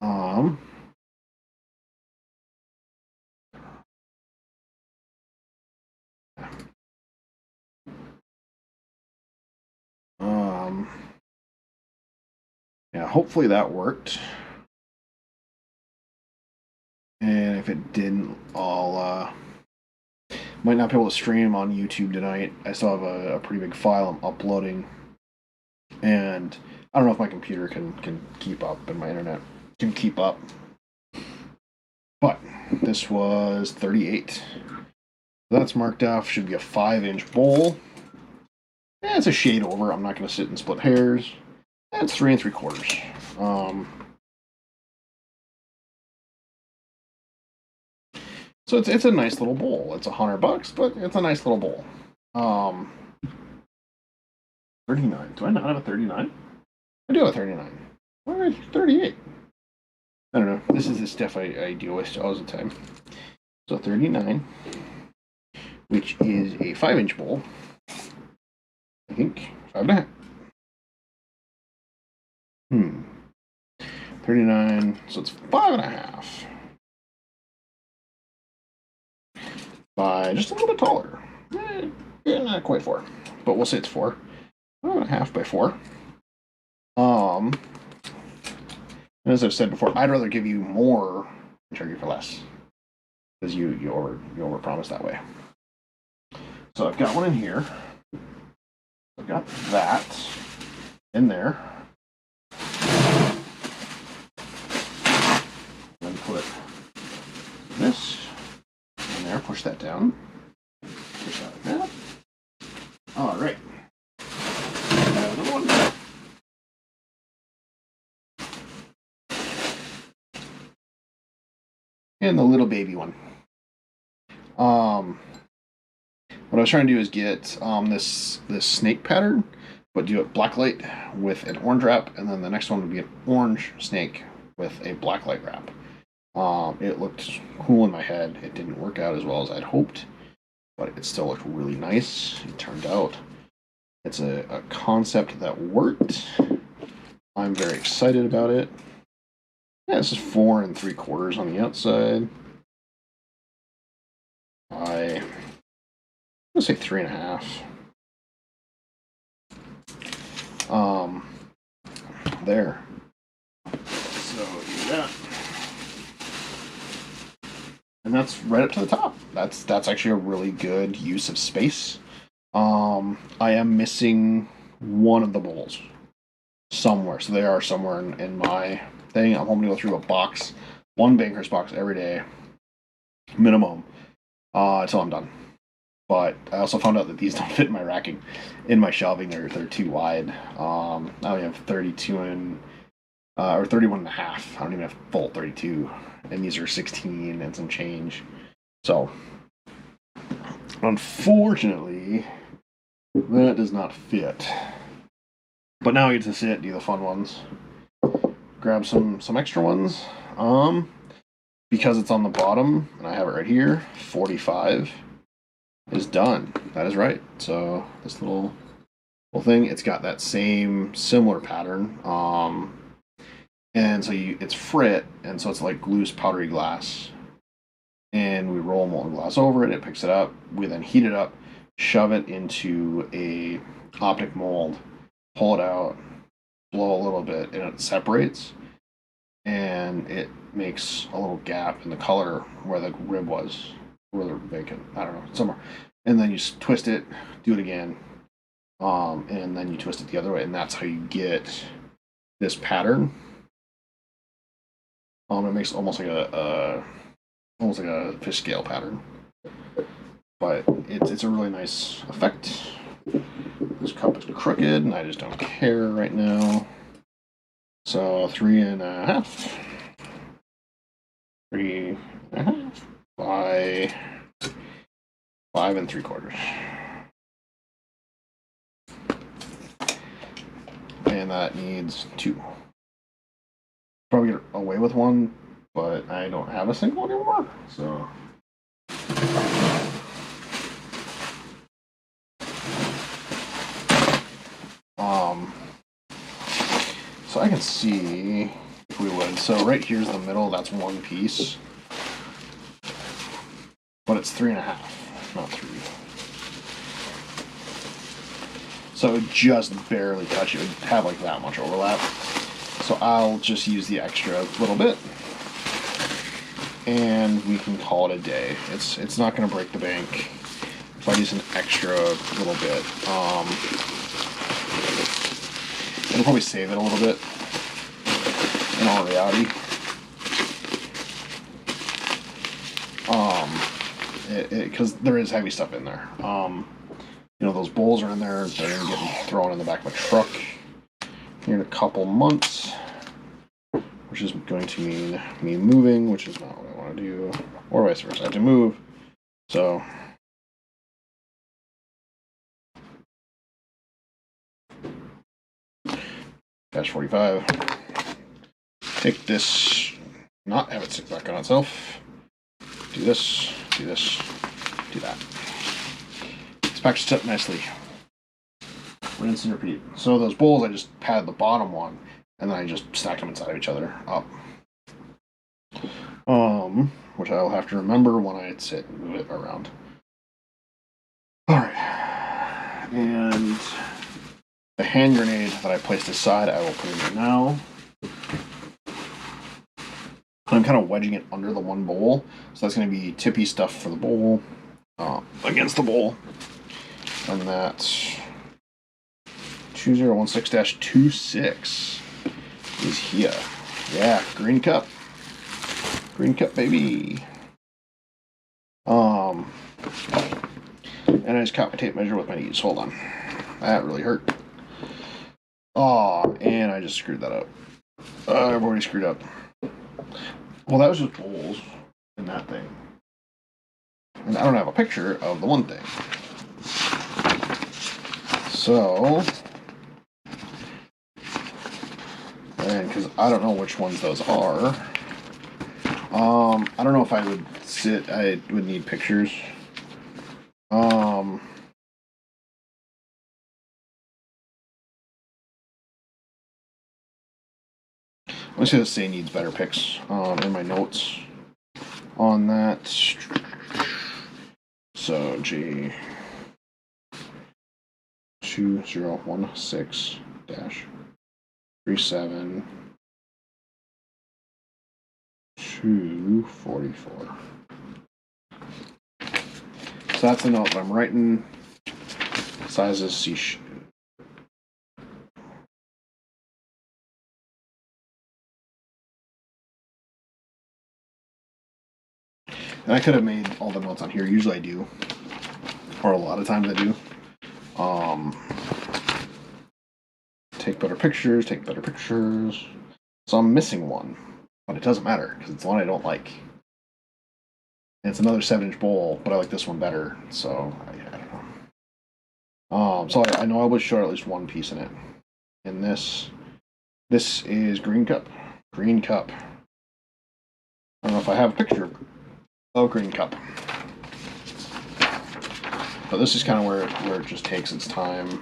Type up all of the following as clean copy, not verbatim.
Um, um, yeah, hopefully that worked. And if it didn't, I'll might not be able to stream on YouTube tonight. I still have a pretty big file I'm uploading, and I don't know if my computer can keep up and my internet can keep up. But this was 38. That's marked off. Should be a 5-inch bowl. It's a shade over. I'm not going to sit and split hairs. That's 3 3/4. So it's a nice little bowl. It's $100, but it's a nice little bowl. 39. Do I not have a 39? I do have a 39. Why 38? I don't know. This is the stuff I deal with all the time. So 39, which is a 5-inch bowl. I think 5.5. 39, so it's 5.5 by just a little bit taller. Not quite 4, but we'll say it's 4. 5.5 by 4. As I've said before, I'd rather give you more and charge you for less, because you overpromise that way. So I've got one in here. I've got that in there. Then put this in there. Push that down. Push that like that. All right. Another one. And the little baby one. What I was trying to do is get this snake pattern, but do it black light with an orange wrap, and then the next one would be an orange snake with a black light wrap. It looked cool in my head. It didn't work out as well as I'd hoped, but it still looked really nice. It turned out. It's a concept that worked. I'm very excited about it. Yeah, this is 4 3/4 on the outside. I'm gonna say 3.5. There. So yeah, and that's right up to the top. That's actually a really good use of space. I am missing one of the bowls somewhere, so they are somewhere in my thing. I'm hoping to go through a box, one Banker's box every day, minimum, until I'm done. But I also found out that these don't fit in my racking, in my shelving. They're too wide. I only have 32 or 31.5. I don't even have full 32, and these are 16 and some change. So, unfortunately, that does not fit. But now I get to sit, do the fun ones, grab some extra ones. Because it's on the bottom, and I have it right here, 45 is done. That is right. So this little thing, it's got that same similar pattern. And so it's frit, and so it's like loose powdery glass. And we roll molten glass over it. It picks it up. We then heat it up, shove it into a optic mold, pull it out, blow a little bit, and it separates. And it makes a little gap in the color where the rib was, where the bacon, I don't know, somewhere. And then you twist it, do it again, and then you twist it the other way, and that's how you get this pattern. It makes almost like a fish scale pattern, but it's a really nice effect. This cup is crooked, and I just don't care right now. So 3.5, 3.5 by 5 3/4, and that needs 2. Probably get away with 1, but I don't have a single anymore. So so I can see if we would. So right here's the middle, that's one piece. But it's 3.5, not 3. So it would just barely touch. It would have like that much overlap. So I'll just use the extra little bit. And we can call it a day. It's not going to break the bank if I use an extra little bit. It'll probably save it a little bit in all reality. Because there is heavy stuff in there. You know, those bowls are in there. They're going to get thrown in the back of my truck here in a couple months, which is going to mean me moving, which is not what I want to do, or vice versa. I have to move. So dash 45. Take this, not have it stick back on itself. Do this, do this, do that. It's packaged up nicely. Rinse and repeat. So those bowls, I just padded the bottom one, and then I just stacked them inside of each other up. Which I'll have to remember when I sit and move it around. Alright. And the hand grenade that I placed aside, I will put in there now. I'm kind of wedging it under the one bowl, so that's going to be tippy stuff for the bowl, against the bowl. And that's 2016-26 is here. Yeah, green cup. Green cup, baby. And I just caught my tape measure with my knees. Hold on. That really hurt. Oh, and I just screwed that up. I've already screwed up. Well, that was just bowls in that thing. And I don't have a picture of the one thing. So, and because I don't know which ones those are, I don't know if I would need pictures. I'm just going to say needs better pics in my notes on that. So G 2016-37 244. So that's the note that I'm writing. Sizes C. And I could have made all the notes on here. Usually I do, or a lot of times I do. Take better pictures. Take better pictures. So I'm missing one, but it doesn't matter because it's one I don't like. And it's another 7-inch bowl, but I like this one better. So I don't know. So I know I was short at least one piece in it. And this is green cup. Green cup. I don't know if I have a picture of green cup. But this is kind of where it just takes its time.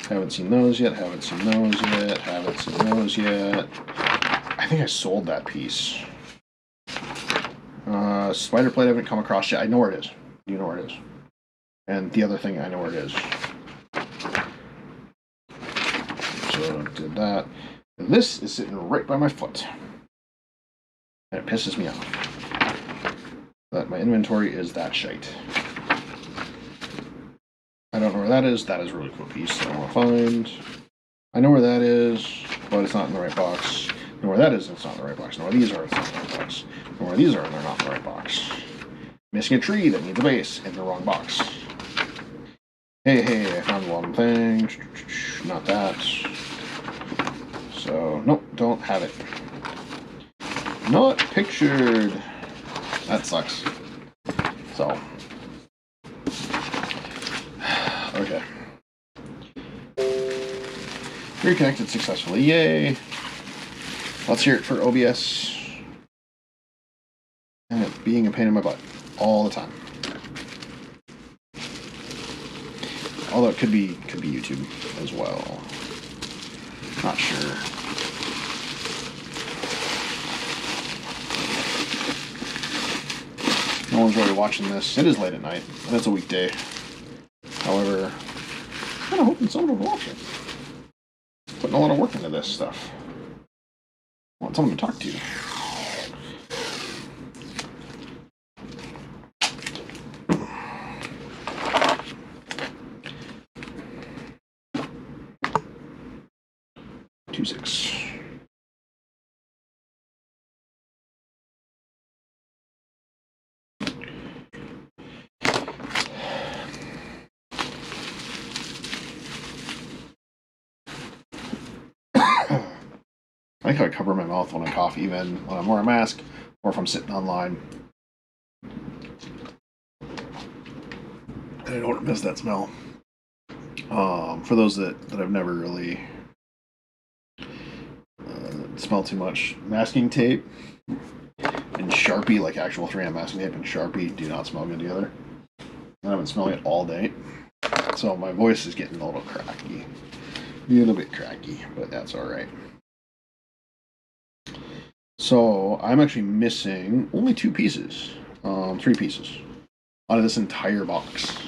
Haven't seen those yet. Haven't seen those yet. Haven't seen those yet. I think I sold that piece. Spider plate I haven't come across yet. I know where it is. You know where it is. And the other thing, I know where it is. So did that. And this is sitting right by my foot. And it pisses me off that my inventory is that shite. I don't know where that is. That is a really cool piece that I want to find. I know where that is, but it's not in the right box. I know where that is, it's not in the right box. I know where these are, it's not in the right box. I know where these are, and they're not in the right box. Missing a tree that needs a base in the wrong box. Hey, I found one thing. Not that. So, nope, don't have it. Not pictured. That sucks. So. Okay. Reconnected successfully. Yay. Let's hear it for OBS. And it being a pain in my butt all the time. Although it could be YouTube as well. Not sure. No one's really watching this. It is late at night, and it's a weekday. However, I'm kind of hoping someone will watch it. Putting a lot of work into this stuff. I want someone to talk to. Two six. I like how I cover my mouth when I cough, even when I'm wearing a mask or if I'm sitting online. And I don't miss that smell. For those that have never really smelled too much, masking tape and Sharpie, like actual 3M masking tape and Sharpie, do not smell good together. And I've been smelling it all day. So my voice is getting a little cracky. A little bit cracky, but that's alright. So I'm actually missing only 2 pieces, 3 pieces out of this entire box.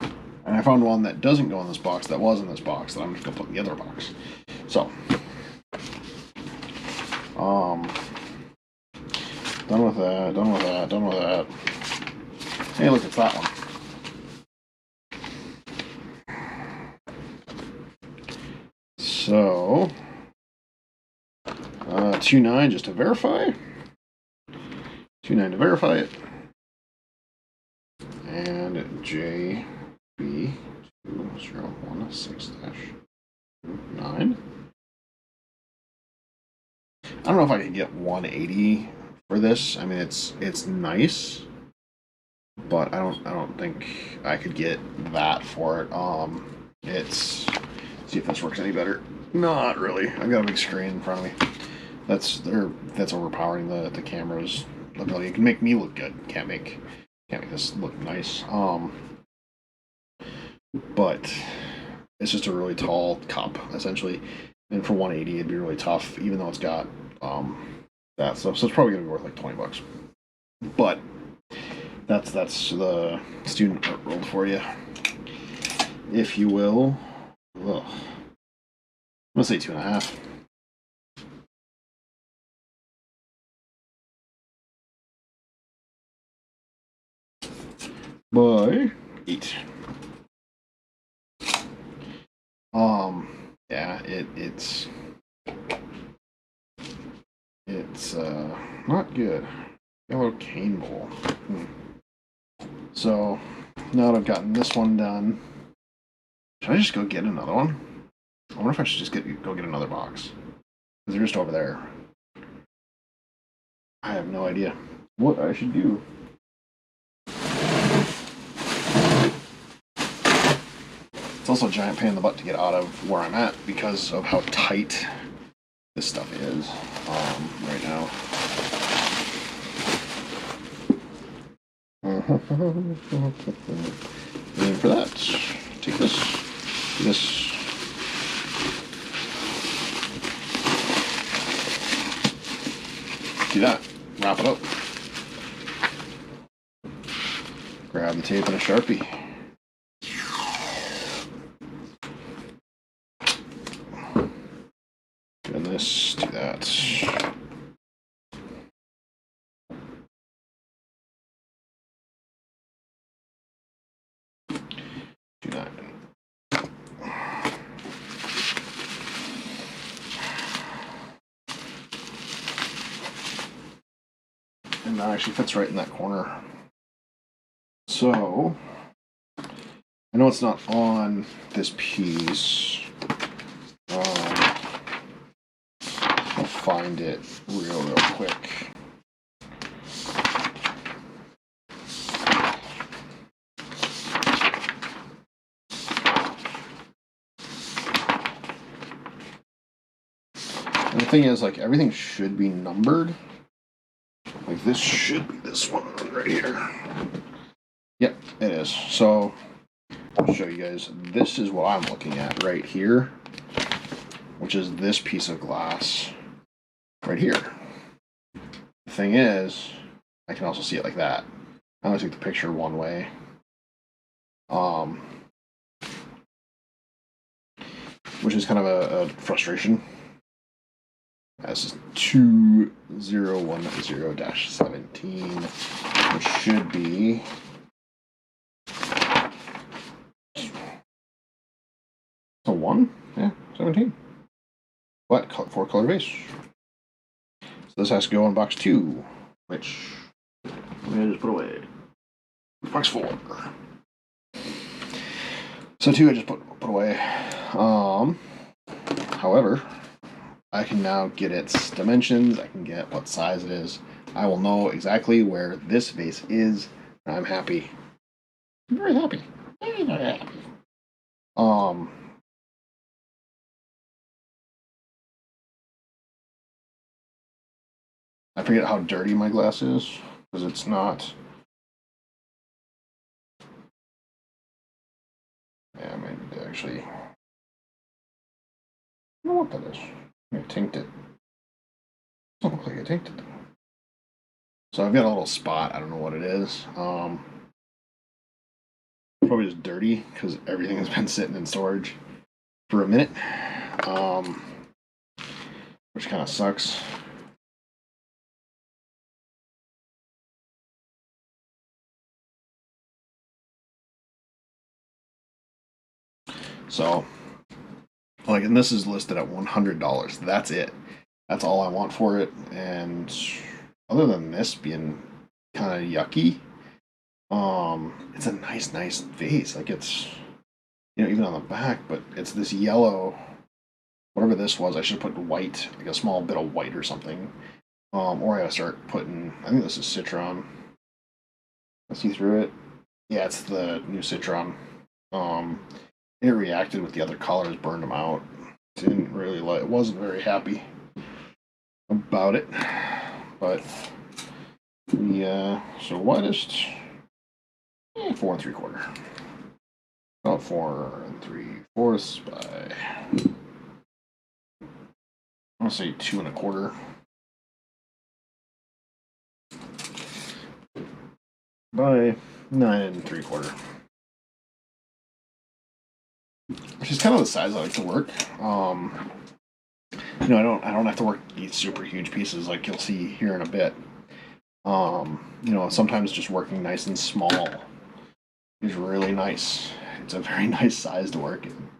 And I found one that doesn't go in this box that was in this box that I'm just gonna put in the other box. So, done with that, done with that, done with that. Hey, look, it's that one. So, 2.9 just to verify. 2.9 to verify it. And JB2016-9. I don't know if I can get 180 for this. I mean, it's nice, but I don't think I could get that for it. Let's see if this works any better. Not really. I've got a big screen in front of me. That's overpowering the camera's ability. It can make me look good. Can't make this look nice. But it's just a really tall cup essentially, and for 180 it'd be really tough, even though it's got that stuff. So it's probably gonna be worth like $20. But that's the student art world for you, if you will. Ugh. I'm gonna say 2.5. By 8. Yeah, it's not good. Got a little cane bowl. So now that I've gotten this one done, should I just go get another one? I wonder if I should just go get another box, because they're just over there. I have no idea what I should do. It's also a giant pain in the butt to get out of where I'm at because of how tight this stuff is right now. And for that, take this, do that, wrap it up, grab the tape and a Sharpie. And this, do that. Do that. And that actually fits right in that corner. So, I know it's not on this piece. I'll find it real quick. And the thing is, like, everything should be numbered. Like, this should be this one right here. Yep, it is. So, I'll show you guys. This is what I'm looking at right here, which is this piece of glass right here. The thing is, I can also see it like that. I only took the picture one way. Which is kind of a frustration. This is 2010-17, which should be a 1? Yeah, 17. But 4-color base. So this has to go in box 2, which I'm gonna just put away. Box 4. So 2 I just put away. However, I can now get its dimensions. I can get what size it is. I will know exactly where this vase is. And I'm happy. I'm very happy. Very, very happy. I forget how dirty my glass is, because it's not. Yeah, maybe actually. I don't know what that is. I tinked it. Doesn't look like I tinked it. So I've got a little spot. I don't know what it is. Probably just dirty because everything has been sitting in storage for a minute, which kind of sucks. So, like, and this is listed at $100. That's it. That's all I want for it. And other than this being kind of yucky, it's a nice vase. Like, it's, even on the back, but it's this yellow, whatever this was. I should put white, like a small bit of white or something. Or I gotta start putting, I think this is Citron. I see through it. Yeah, it's the new Citron. It reacted with the other colors, burned them out. Didn't really like. It wasn't very happy about it, but the so whitest 4 3/4, about 4 3/4 by I want to say 2 1/4 by 9 3/4. Which is kind of the size I like to work. I don't have to work these super huge pieces like you'll see here in a bit. Sometimes just working nice and small is really nice. It's a very nice size to work in,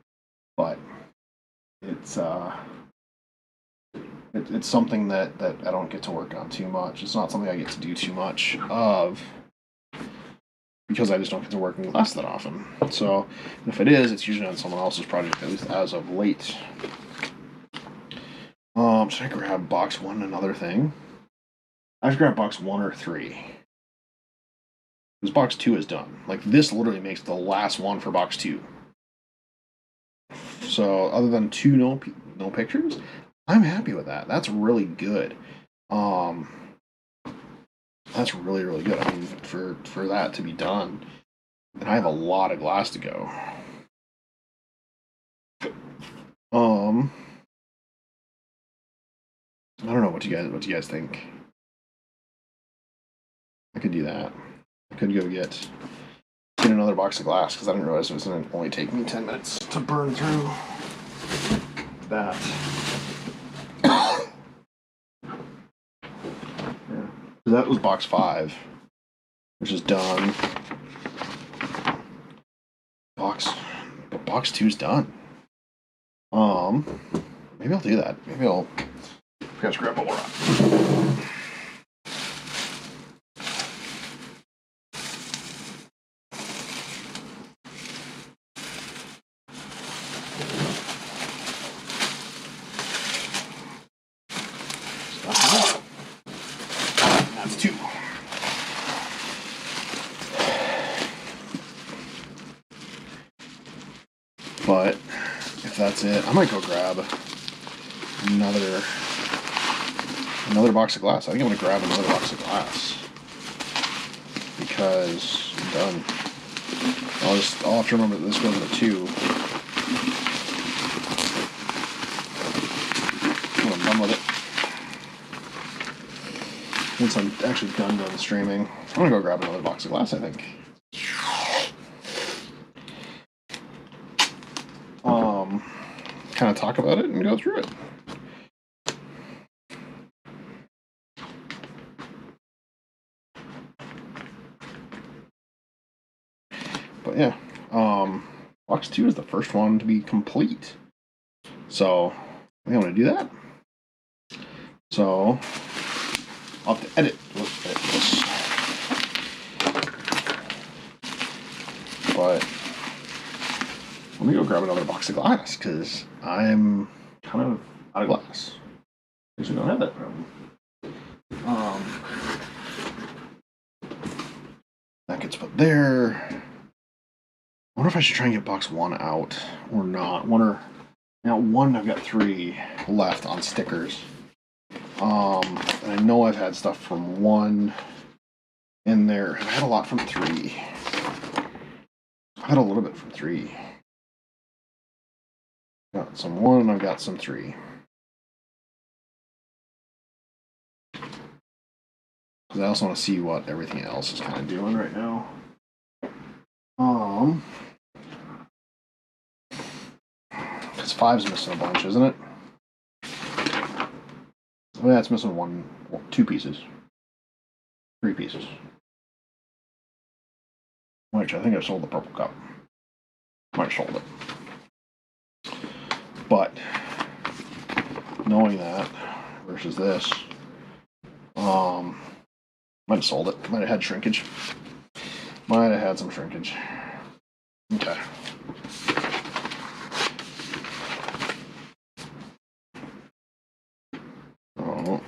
but it's something that I don't get to work on too much. It's not something I get to do too much of, because I just don't get to work in glass that often. So if it is, it's usually on someone else's project, at least as of late. Should I grab box 1, another thing? I should grab box 1 or 3. Because box 2 is done. Like, this literally makes the last one for box 2. So other than 2 no pictures, I'm happy with that. That's really good. That's really, really good. I mean, for that to be done, and I have a lot of glass to go. I don't know what you guys think. I could do that. I could go get another box of glass, because I didn't realize it was going to only take me 10 minutes to burn through that. Yeah. That was box 5, which is done. Box 2's done. Maybe I'll do that. Maybe I'll just grab a more. That's 2. But if that's it, I might go grab another box of glass. I think I'm gonna grab another box of glass because I'm done. I'll have to remember that this goes into 2. When I'm done with it. Once I'm actually done streaming, I'm gonna go grab another box of glass, I think. Kind of talk about it and go through it. But yeah, box 2 is the first one to be complete. So I think I'm gonna do that. So I'll have to edit this. But let me go grab another box of glass because I'm kind of out of glass. Because we don't have that problem. That gets put there. I wonder if I should try and get box 1 out or not. Now 1 I've got 3 left on stickers. And I know I've had stuff from 1 in there. I've had a lot from 3. I've had a little bit from 3. Got some 1 and I've got some 3. Because I also want to see what everything else is kind of doing right now. Because 5's missing a bunch, isn't it? Oh yeah, it's missing 2 pieces. 3 pieces. Which I think I sold the purple cup. Might have sold it. But knowing that versus this, might have sold it. Might have had shrinkage. Might have had some shrinkage. Okay. Oh.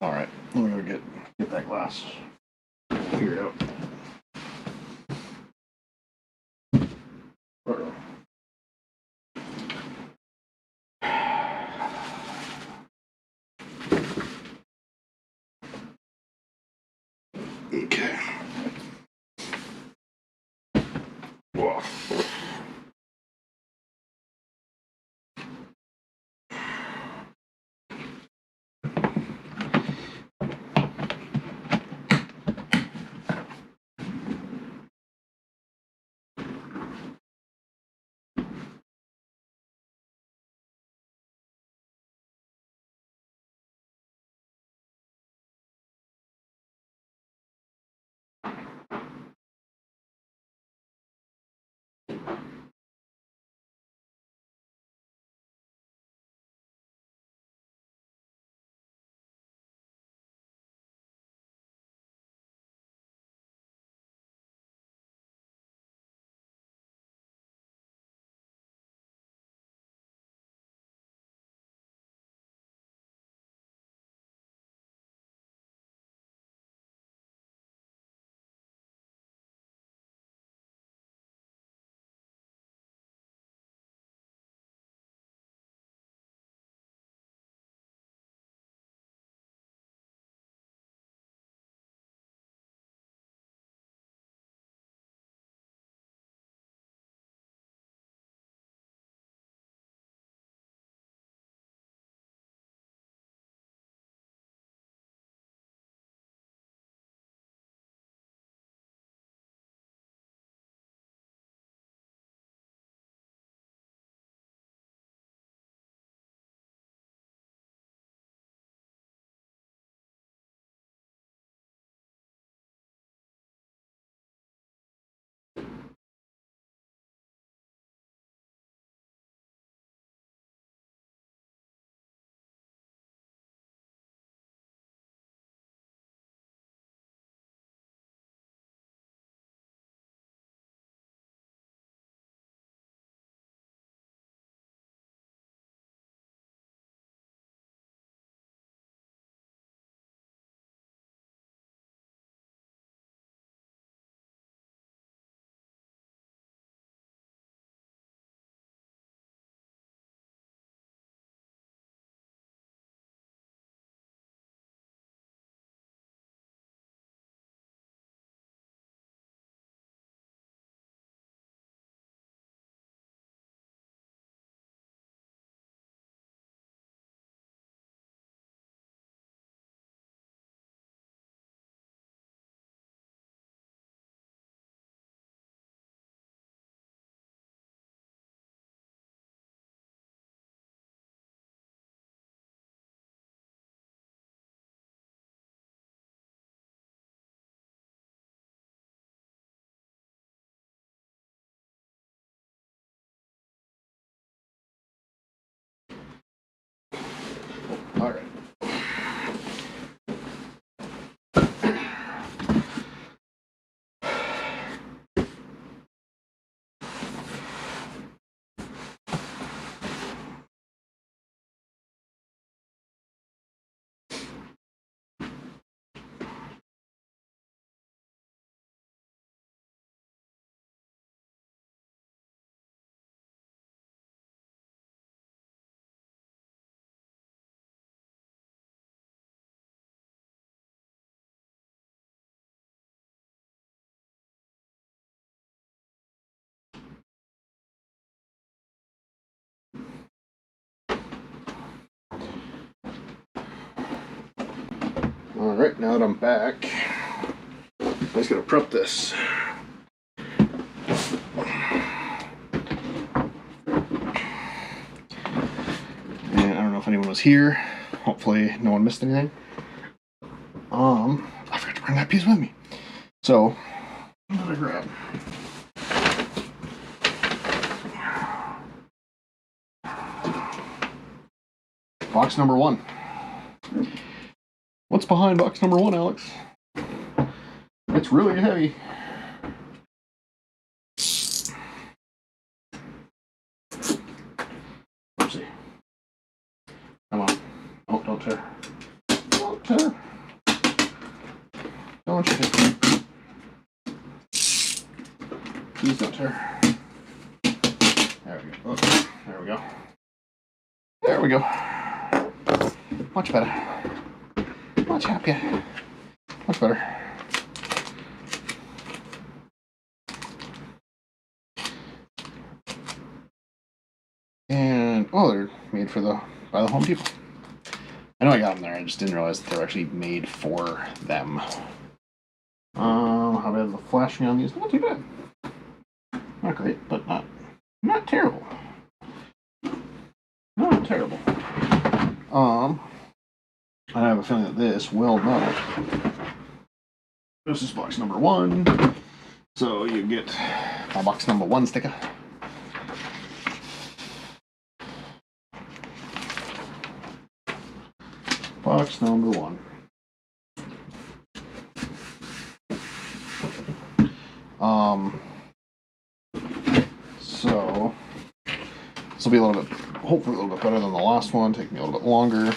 All right, let me go get that glass figured out. Okay. Whoa. Alright, now that I'm back, I'm just gonna prep this. And I don't know if anyone was here. Hopefully no one missed anything. I forgot to bring that piece with me. So, I'm gonna grab box number 1. What's behind box number 1, Alex? It's really heavy. Oopsie. Come on. Oh, don't tear. Don't tear. Don't you tear. Please don't tear. There we go. Oh, there we go. There we go. Much better. Much happier. Much better. And oh, they're made by the Home Depot. I know I got them there. I just didn't realize that they were actually made for them. How bad is the flashing on these? Not too bad. Not great, but not terrible. Not terrible. I have a feeling that this will not. This is box number 1. So you get my box number 1 sticker. Box number 1. So this will be a little bit, hopefully a little bit better than the last one. Take me a little bit longer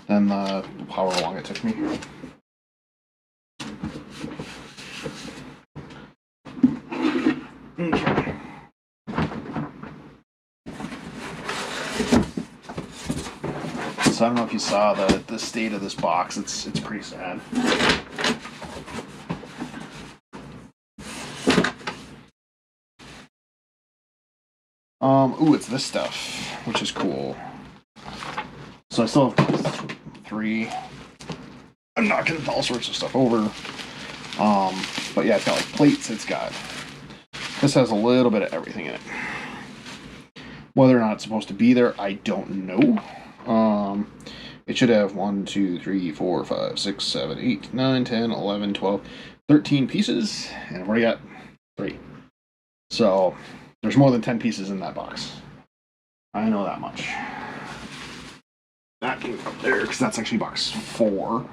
than however long it took me. Okay. So I don't know if you saw the state of this box. It's pretty sad. Ooh, it's this stuff, which is cool. So I still have 3. I'm knocking all sorts of stuff over. But yeah, it's got like plates. This has a little bit of everything in it. Whether or not it's supposed to be there, I don't know. It should have 1, 2, 3, 4, 5, 6, 7, 8, 9, 10, 11, 12, 13 pieces, and I've already got 3. So there's more than 10 pieces in that box. I know that much. That can go up there because that's actually box 4.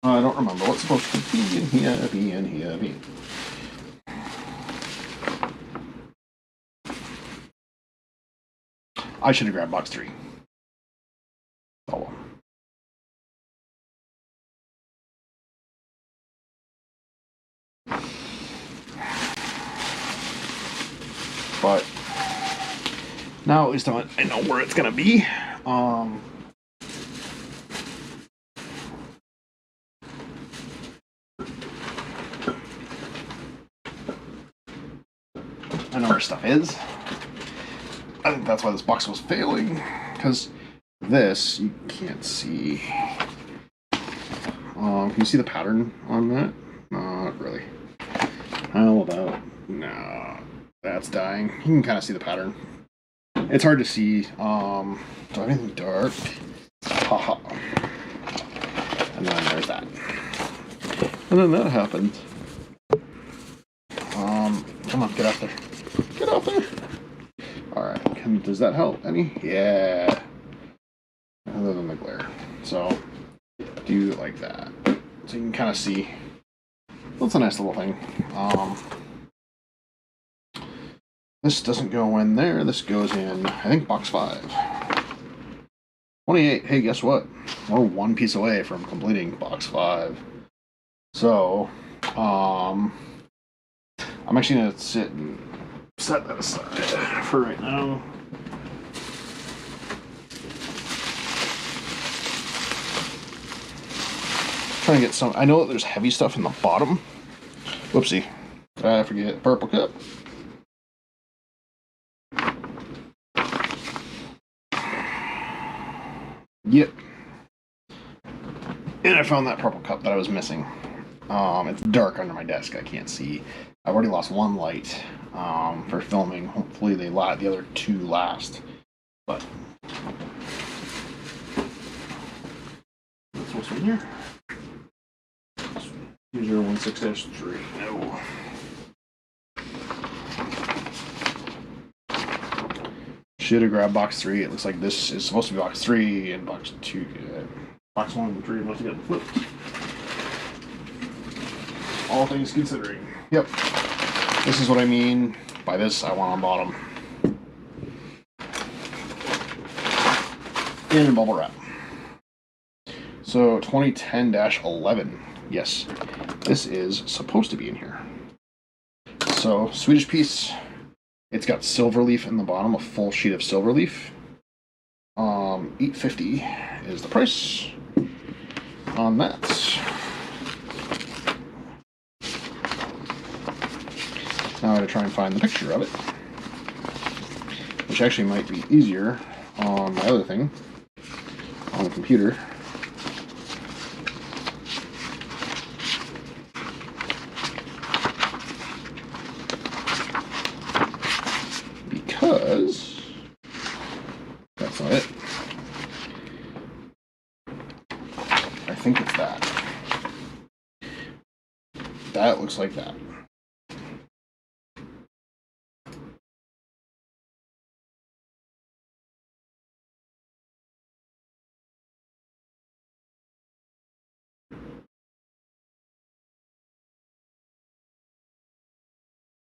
I don't remember what's supposed to be in here. I should have grabbed box 3. Oh well. But now at least I know where it's gonna be. I know where stuff is. I think that's why this box was failing, because this you can't see. Can you see the pattern on that? Not really. How about no? That's dying. You can kind of see the pattern. It's hard to see. Do I have anything dark? Haha. And then there's that. And then that happened. Come on, get out there. Get out there. Alright, does that help any? Yeah. Other than the glare. So, do like that. So you can kind of see. That's a nice little thing. This doesn't go in there. This goes in, I think, box 5. 28. Hey, guess what? We're 1 piece away from completing box 5. So, I'm actually going to sit and set that aside for right now. Trying to get some. I know that there's heavy stuff in the bottom. Whoopsie. I forget. Purple cup. Yep. And I found that purple cup that I was missing. It's dark under my desk. I can't see. I've already lost one light for filming. Hopefully the other two last. But what's in here? 2016-3. No. Should have grabbed box 3. It looks like this is supposed to be box 3 and box 2. Box 1 and 3 must have gotten flipped. All things considering. Yep. This is what I mean by this. I want on bottom. In bubble wrap. So 2010-11. Yes. This is supposed to be in here. So Swedish piece. It's got silver leaf in the bottom, a full sheet of silver leaf. $8.50 is the price on that. Now I gotta try and find the picture of it, which actually might be easier on my other thing, on the computer. Because that's not it. I think it's that. That looks like that.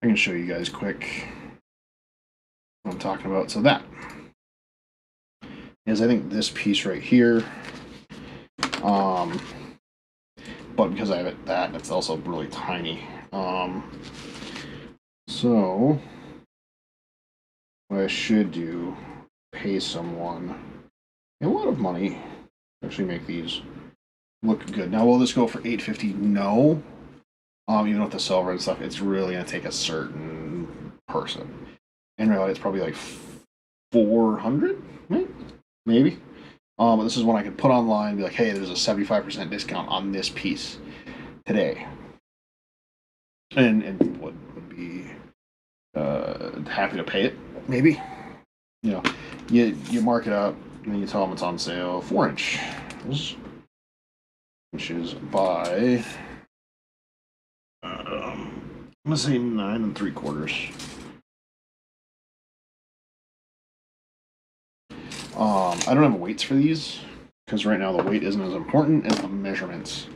I can show you guys quick what I'm talking about. So that is, I think, this piece right here. But because I have it that, it's also really tiny. So what I should do, pay someone a lot of money to actually make these look good. Now, will this go for $8.50? No. Even with the silver and stuff, it's really gonna take a certain person. In reality, it's probably like 400, maybe. But this is one I could put online and be like, hey, there's a 75% discount on this piece today. And people would be happy to pay it, maybe. You know, you mark it up, and then you tell them it's on sale, 4-inch. Which is by, I'm gonna say 9 3/4. I don't have weights for these because right now the weight isn't as important as the measurements.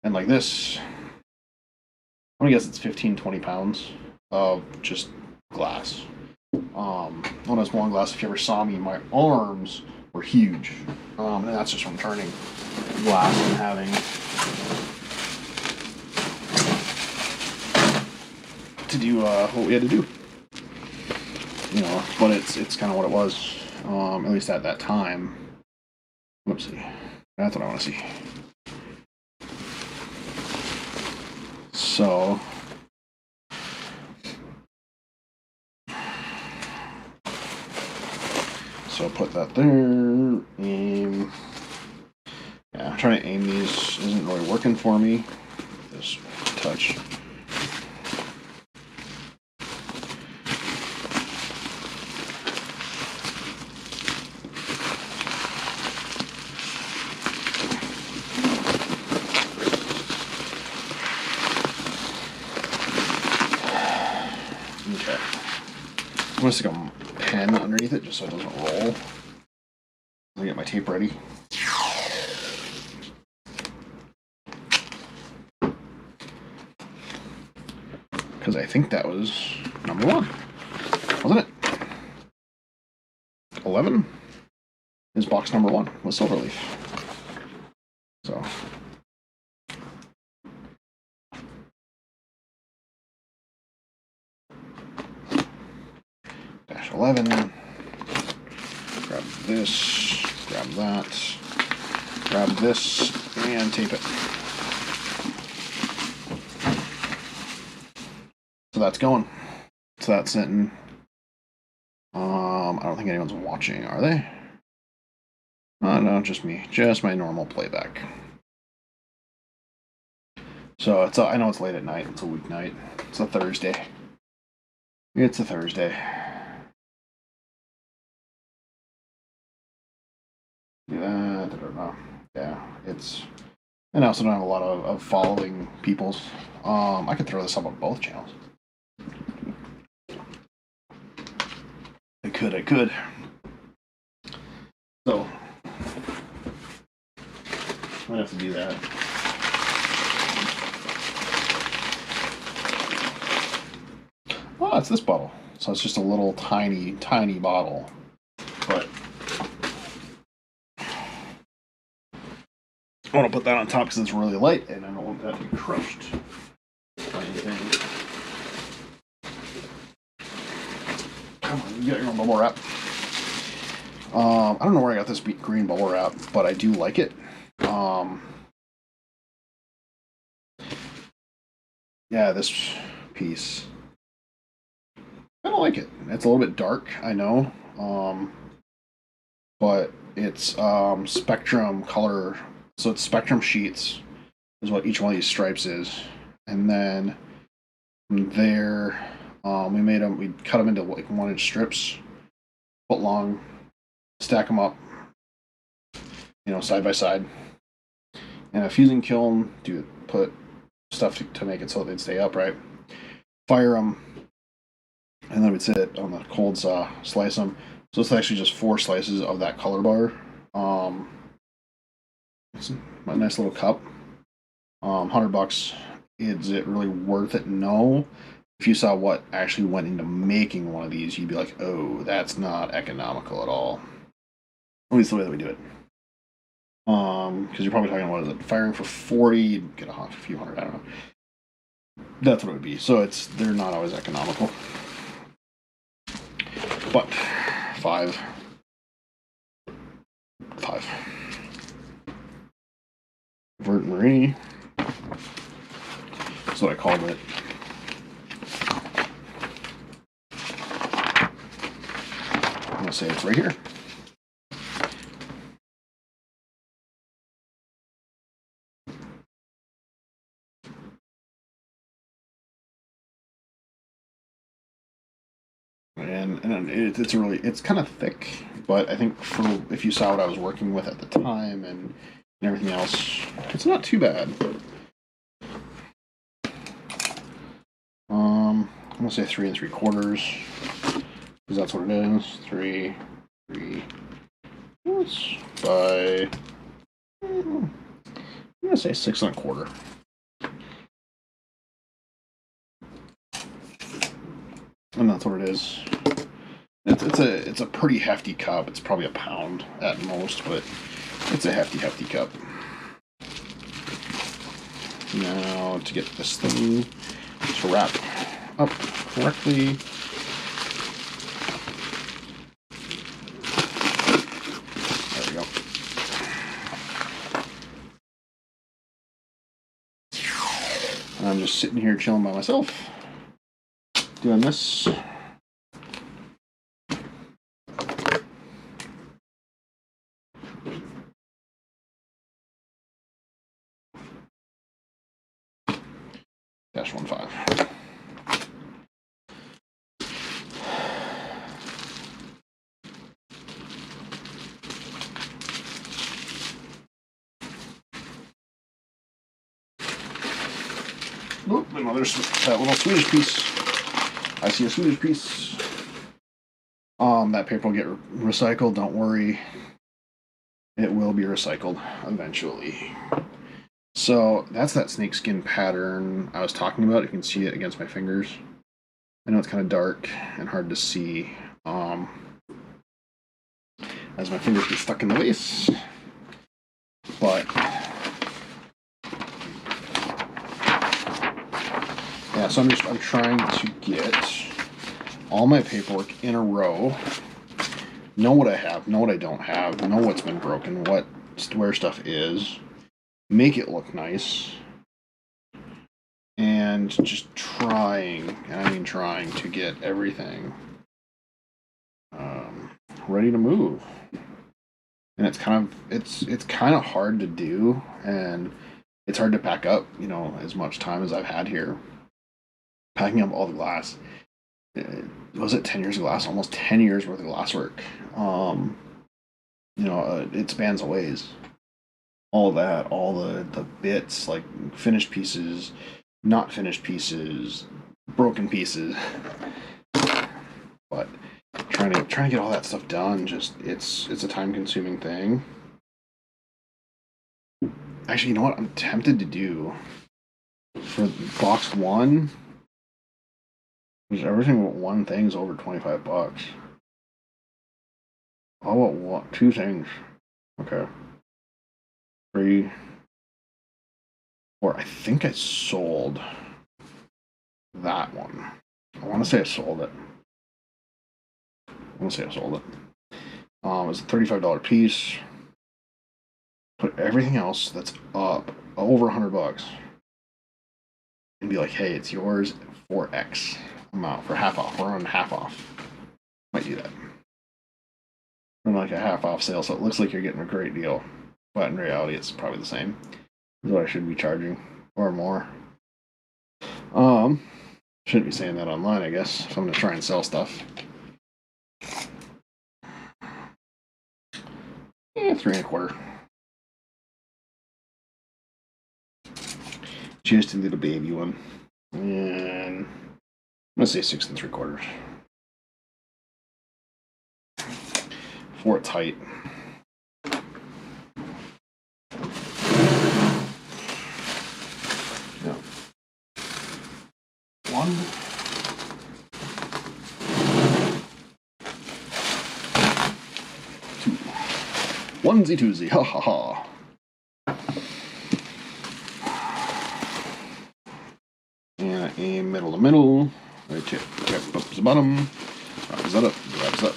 And like this, I'm gonna guess it's 15-20 pounds of just glass. One of those one glass, if you ever saw me, my arms were huge. And that's just from turning glass and having to do what we had to do. You know, but it's kind of what it was. At least at that time. Let's see. That's what I want to see. So put that there. Aim. Yeah, I'm trying to aim these. Isn't really working for me. This touch. Okay. I'm gonna stick a pen underneath it just so it doesn't roll. Let me get my tape ready. Because I think that was number 1, wasn't it? 11 is box number 1 with Silverleaf. So. -11. Grab this, grab that, grab this, and tape it. So that's going. So that's sitting. I don't think anyone's watching, are they? Oh no, just me. Just my normal playback. So I know it's late at night. It's a weeknight. It's a Thursday. It's a Thursday. Yeah, I don't know. Yeah, it's. And I also don't have a lot of following people's. I could throw this up on both channels. I could. So, I might have to do that. Oh, it's this bottle. So it's just a little tiny bottle. But I want to put that on top because it's really light and I don't want that to be crushed by anything. Come on, you got your own bubble wrap. I don't know where I got this green bubble wrap, but I do like it. Yeah, this piece. I don't like it. It's a little bit dark, I know. But it's spectrum color. So it's spectrum sheets is what each one of these stripes is. And then from there, we cut them into like 1-inch strips, foot long, stack them up, side by side. And a fusing kiln, put stuff to make it so they'd stay upright. Fire them, and then we'd sit on the cold saw, slice them. So it's actually just 4 slices of that color bar. It's a nice little cup. $100. Is it really worth it? No. If you saw what actually went into making one of these, you'd be like, oh, that's not economical at all. At least the way that we do it. Because you're probably talking about, firing for 40, you'd get a few hundred, I don't know. That's what it would be. So they're not always economical. But 5. Vert Marie. That's what I called it. I'm going to say it's right here. And it's kind of thick, but I think if you saw what I was working with at the time and everything else, it's not too bad. I'm gonna say 3 3/4 because that's what it is. 3 by I'm gonna say 6 1/4. And that's what it is. It's a pretty hefty cup. It's probably a pound at most, but it's a hefty cup. Now to get this thing to wrap up correctly. There we go. And I'm just sitting here chilling by myself, doing this. -15. Oop, and there's that little Swedish piece. I see a Swedish piece. That paper will get recycled. Don't worry. It will be recycled eventually. So that's that snakeskin pattern I was talking about. You can see it against my fingers. I know it's kind of dark and hard to see as my fingers get stuck in the vase. But yeah, so I'm trying to get all my paperwork in a row. Know what I have, know what I don't have, know what's been broken, where stuff is. Make it look nice, and just trying to get everything ready to move. and it's kind of hard to do, and it's hard to pack up, as much time as I've had here packing up all the glass. Was it 10 years of glass? Almost 10 years worth of glass work. It spans a ways. All that, all the bits, like finished pieces, not finished pieces, broken pieces. But trying to get all that stuff done, it's a time consuming thing. Actually, you know what I'm tempted to do for box one? Because everything but one thing's over $25. I'll want two things. Okay. 3, 4. I think I sold that one. I want to say I sold it. It was a $35 piece. Put everything else that's up over $100 and be like, hey, it's yours for X amount, for half off. We're on half off. Might do that. Run like a half off sale, so it looks like you're getting a great deal. But in reality, it's probably the same as what I should be charging, or more. Shouldn't be saying that online, I guess, if I'm going to try and sell stuff. 3 1/4. Just a little baby one. And I'm going to say 6 3/4. For its height. Yeah. 1. 2. Onesie twosie, ha ha ha. And a middle to middle. Right tip. Okay, up to the bottom. Wraps that up. Wraps that.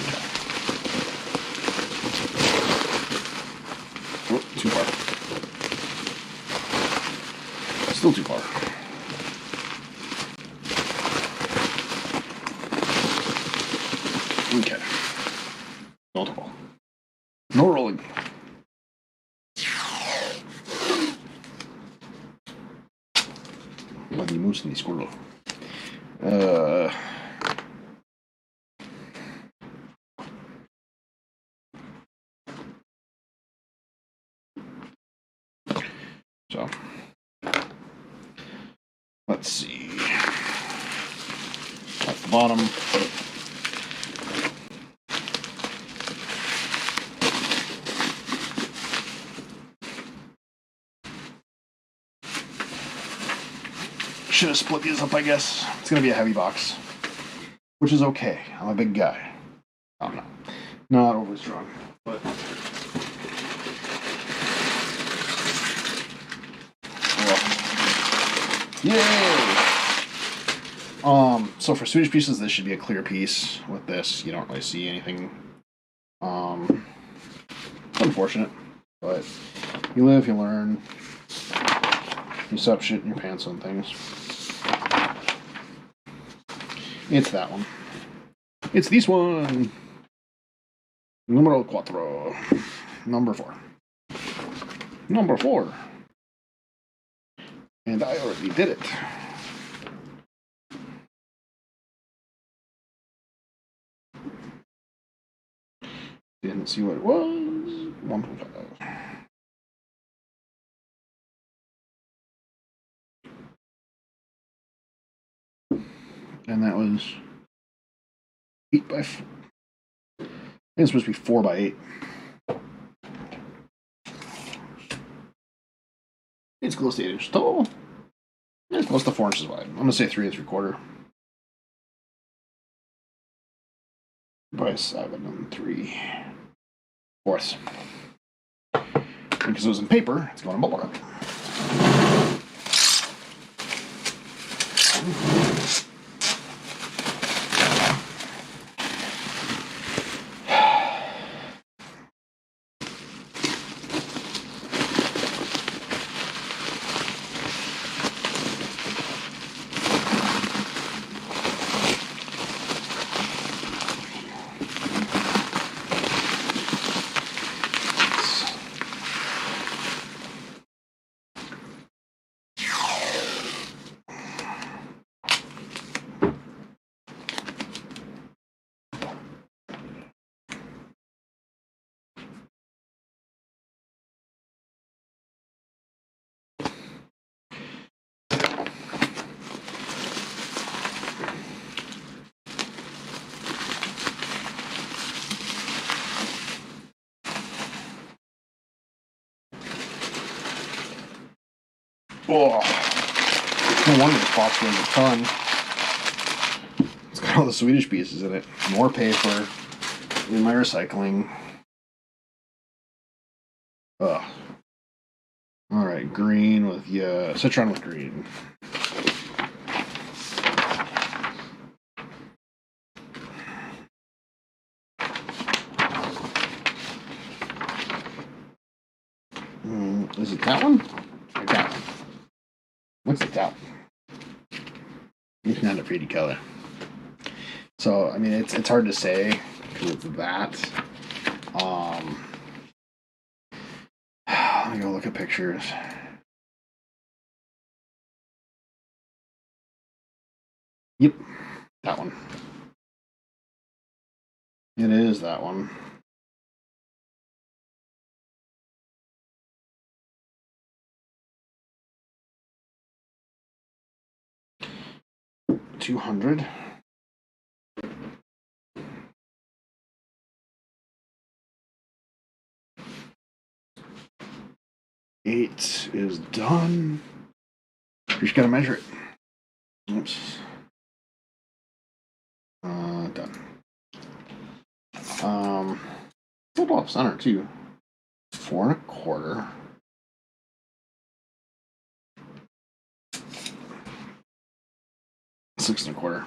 Okay. Oh, too far. Still too far. Okay. Multiple. No rolling. Bloody moose and the squirrel. So, let's see. That's the bottom. Should have split these up, I guess. It's going to be a heavy box, which is okay. I'm a big guy. I'm not overly strong, but yay! So for Swedish pieces, this should be a clear piece. With this, you don't really see anything. It's unfortunate, but you live, you learn. You stop shitting your pants on things. It's that one. It's this one. Numero 4. Number 4. Number 4. And I already did it. Didn't see what it was. 1.5. And that was 8 by 4. I think it's supposed to be 4 by 8. It's close to 8 inches tall. It's close to 4 inches wide. I'm going to say 3 3/4. By 7 3/4. Because it was in paper, it's going to bubble wrap. Oh, no wonder this box weighs a ton. It's got all the Swedish pieces in it. More paper in my recycling. Ugh. Alright, green with, yeah, citron with green. Is it that one? Or that one? What's it that one? It's not a pretty color. So, I mean, it's hard to say because it's that. Let me go look at pictures. Yep, that one. It is that one. $200. $8 is done. You just gotta measure it. Oops. Done. Flip off center too. 4 1/4. Six and a quarter.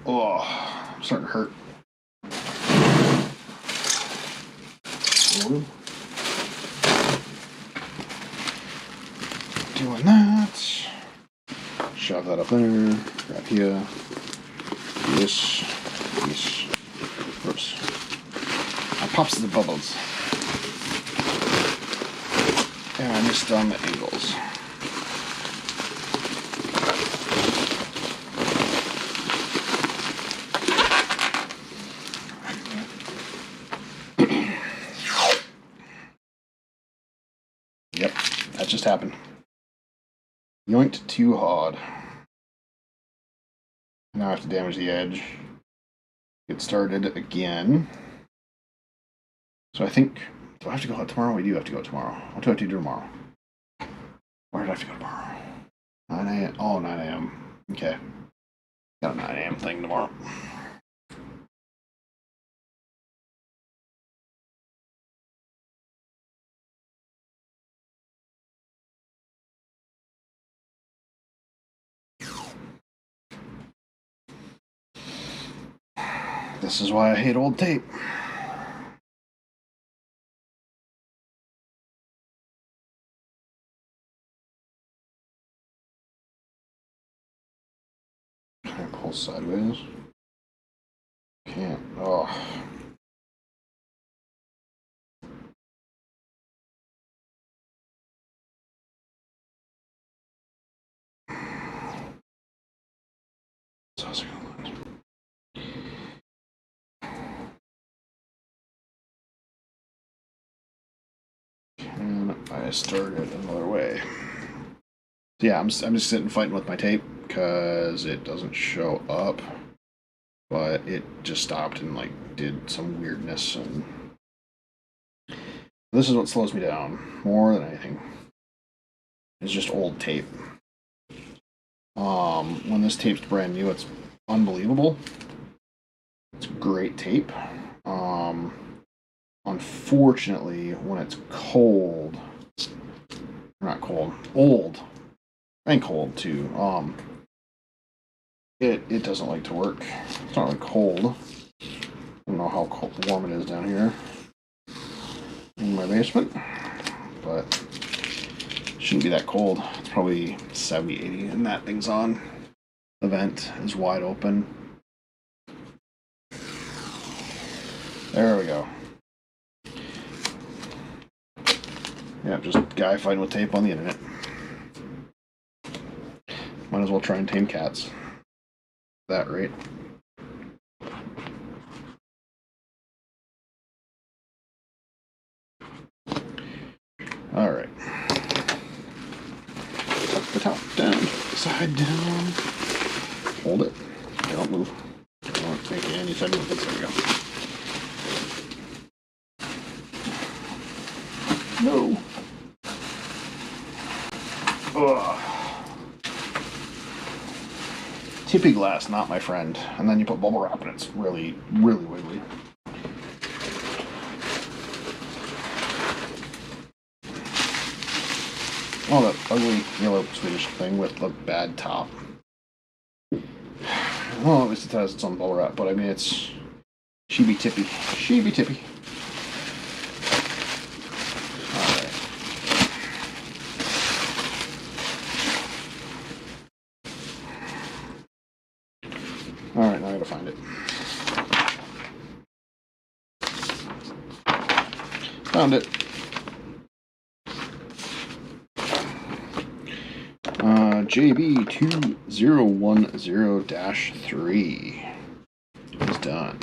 Oh, I'm starting to hurt. Doing that. Shove that up there. Grab here. This. Oops. I pops the bubbles. And I missed on the angles. Yep, that just happened. Yoinked too hard. Now I have to damage the edge. Get started again. So I think, do I have to go out tomorrow? We do have to go tomorrow. What do I have to do tomorrow? Where did I have to go tomorrow? 9 a.m. Oh, 9 a.m. Okay. Got a 9 a.m. thing tomorrow. This is why I hate old tape. Can I pull sideways? Can't. Oh. Can I start it another way? So yeah, I'm just sitting fighting with my tape because it doesn't show up, but it just stopped and like did some weirdness, and this is what slows me down more than anything. It's just old tape. When this tape's brand new, it's unbelievable. It's great tape. Unfortunately, when it's cold, not cold, old, and cold too, it doesn't like to work. It's not really cold. I don't know how cold, warm it is down here in my basement, but it shouldn't be that cold. It's probably 70, 80, and that thing's on. The vent is wide open. There we go. Yeah, just a guy fighting with tape on the internet. Might as well try and tame cats. At that rate. Alright. Up the top, down, side down. Hold it. Don't move. Don't make any sudden movements. There we go. Tippy glass, not my friend. And then you put bubble wrap and it's really, really wiggly. Oh, that ugly yellow Swedish thing with the bad top. Well, at least it has its own bubble wrap, but I mean, it's Sheeby Tippy. Sheeby Tippy. Alright. Alright, now I gotta find it. Found it. JB2010-3 is done.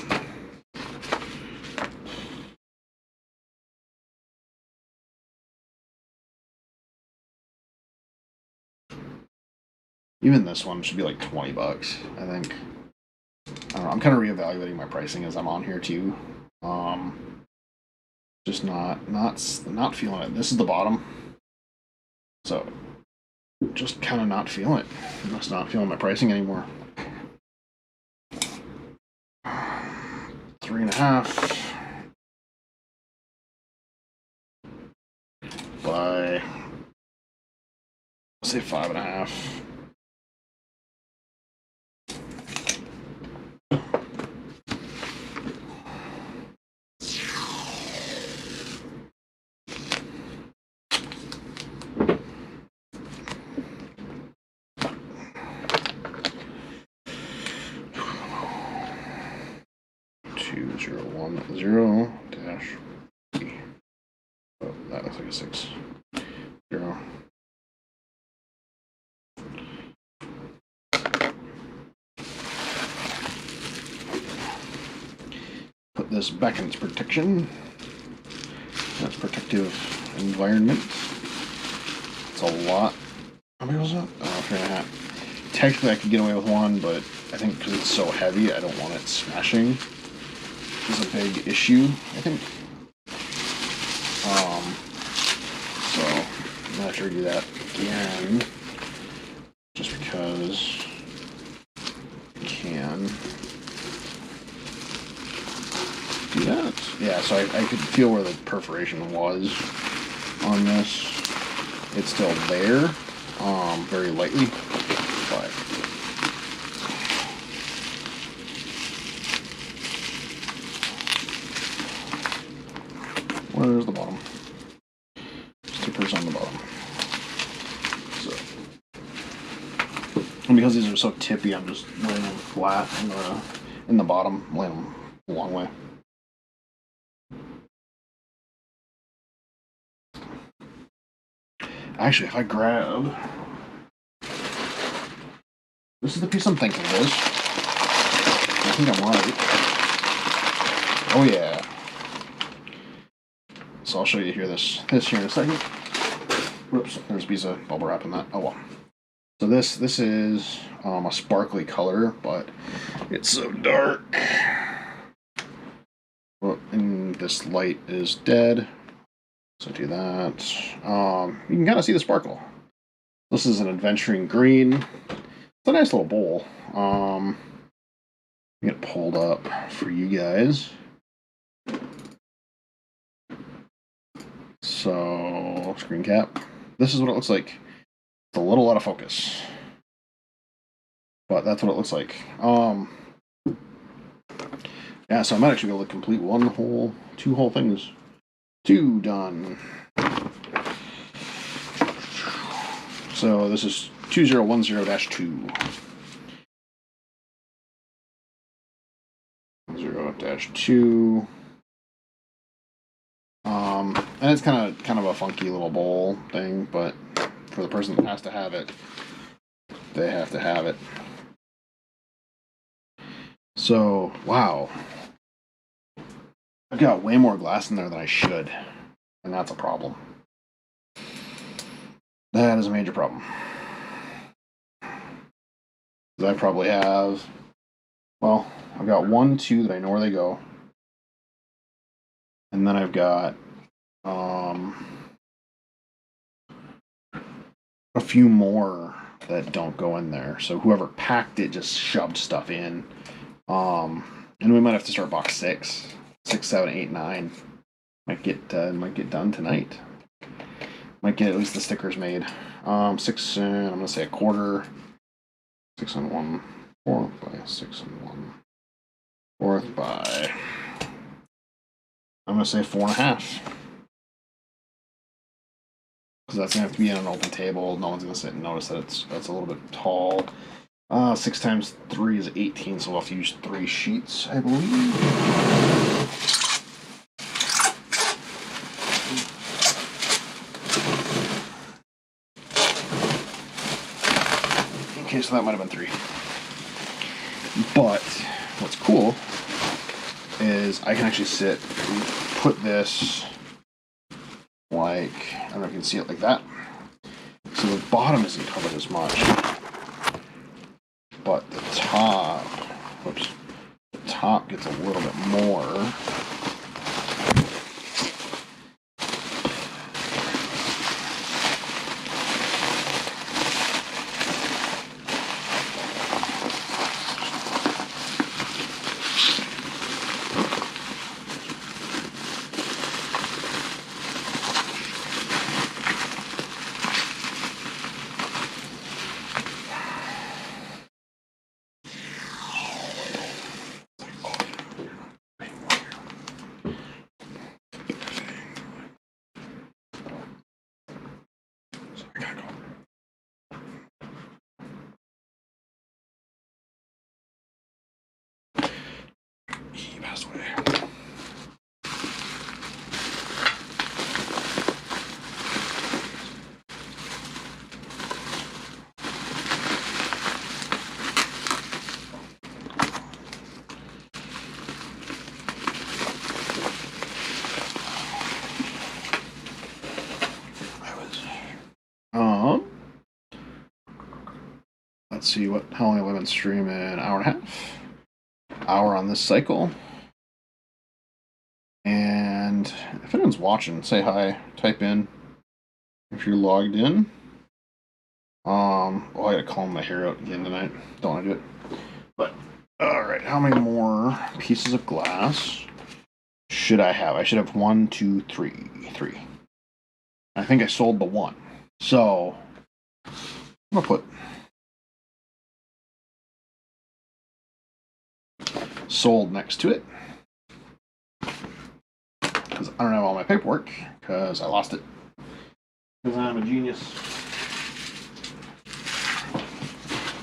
Even this one should be like $20, I think. I don't know, I'm kind of reevaluating my pricing as I'm on here too. Just not feeling it. This is the bottom. So just kind of not feeling it. I'm just not feeling my pricing anymore. 3.5 by, let's say 5.5. -0. Oh, that looks like a 6. 0. Put this back in its protection. That's protective environment. It's a lot. How many was that? 3.5. Technically, I could get away with 1, but I think because it's so heavy, I don't want it smashing. Is a big issue, I think. So I'm gonna try to do that again, just because I can do that. Yeah, so I could feel where the perforation was on this. It's still there, very lightly, but. Where's the bottom? Stickers on the bottom. So, and because these are so tippy, I'm just laying them flat in the bottom, laying them a long way. Actually, if I grab, this is the piece I'm thinking it is. I think I'm right. Oh yeah. So I'll show you here this here in a second. Whoops, there's a piece of bubble wrap in that. Oh well. So this is a sparkly color, but it's so dark. Well, and this light is dead. So do that. You can kind of see the sparkle. This is an adventuring green. It's a nice little bowl. Get it pulled up for you guys. So, screen cap. This is what it looks like. It's a little out of focus, but that's what it looks like. Yeah, so I might actually be able to complete two whole things. 2 done. So this is 2010-2. 0-2. And it's kind of a funky little bowl thing, but for the person that has to have it, they have to have it. So, wow. I've got way more glass in there than I should, and that's a problem. That is a major problem. I probably have, well, I've got 1, 2 that I know where they go. And then I've got a few more that don't go in there. So whoever packed it just shoved stuff in. And we might have to start box 6, 7, 8, 9. Might get done tonight. Might get at least the stickers made. 6 and I'm gonna say a quarter. 6 and 1/4 by 6 and 1/4 by. I'm gonna say 4.5. Because that's gonna have to be on an open table. No one's gonna sit and notice that that's a little bit tall. 6 times 3 is 18, so we'll have to use 3 sheets, I believe. Okay, so that might have been 3. But what's cool is I can actually put this like, I don't know if you can see it like that. So the bottom isn't covered as much, but the top, the top gets a little bit more. He passed away. Let's see how long have I been streaming? An hour and a half. Hour on this cycle. And if anyone's watching, say hi. Type in if you're logged in. I gotta comb my hair out again tonight. Don't want to do it. But all right, how many more pieces of glass should I have? I should have 1, 2, 3. 3. I think I sold the 1. So I'm gonna put sold next to it, because I don't have all my paperwork, because I lost it, because I'm a genius.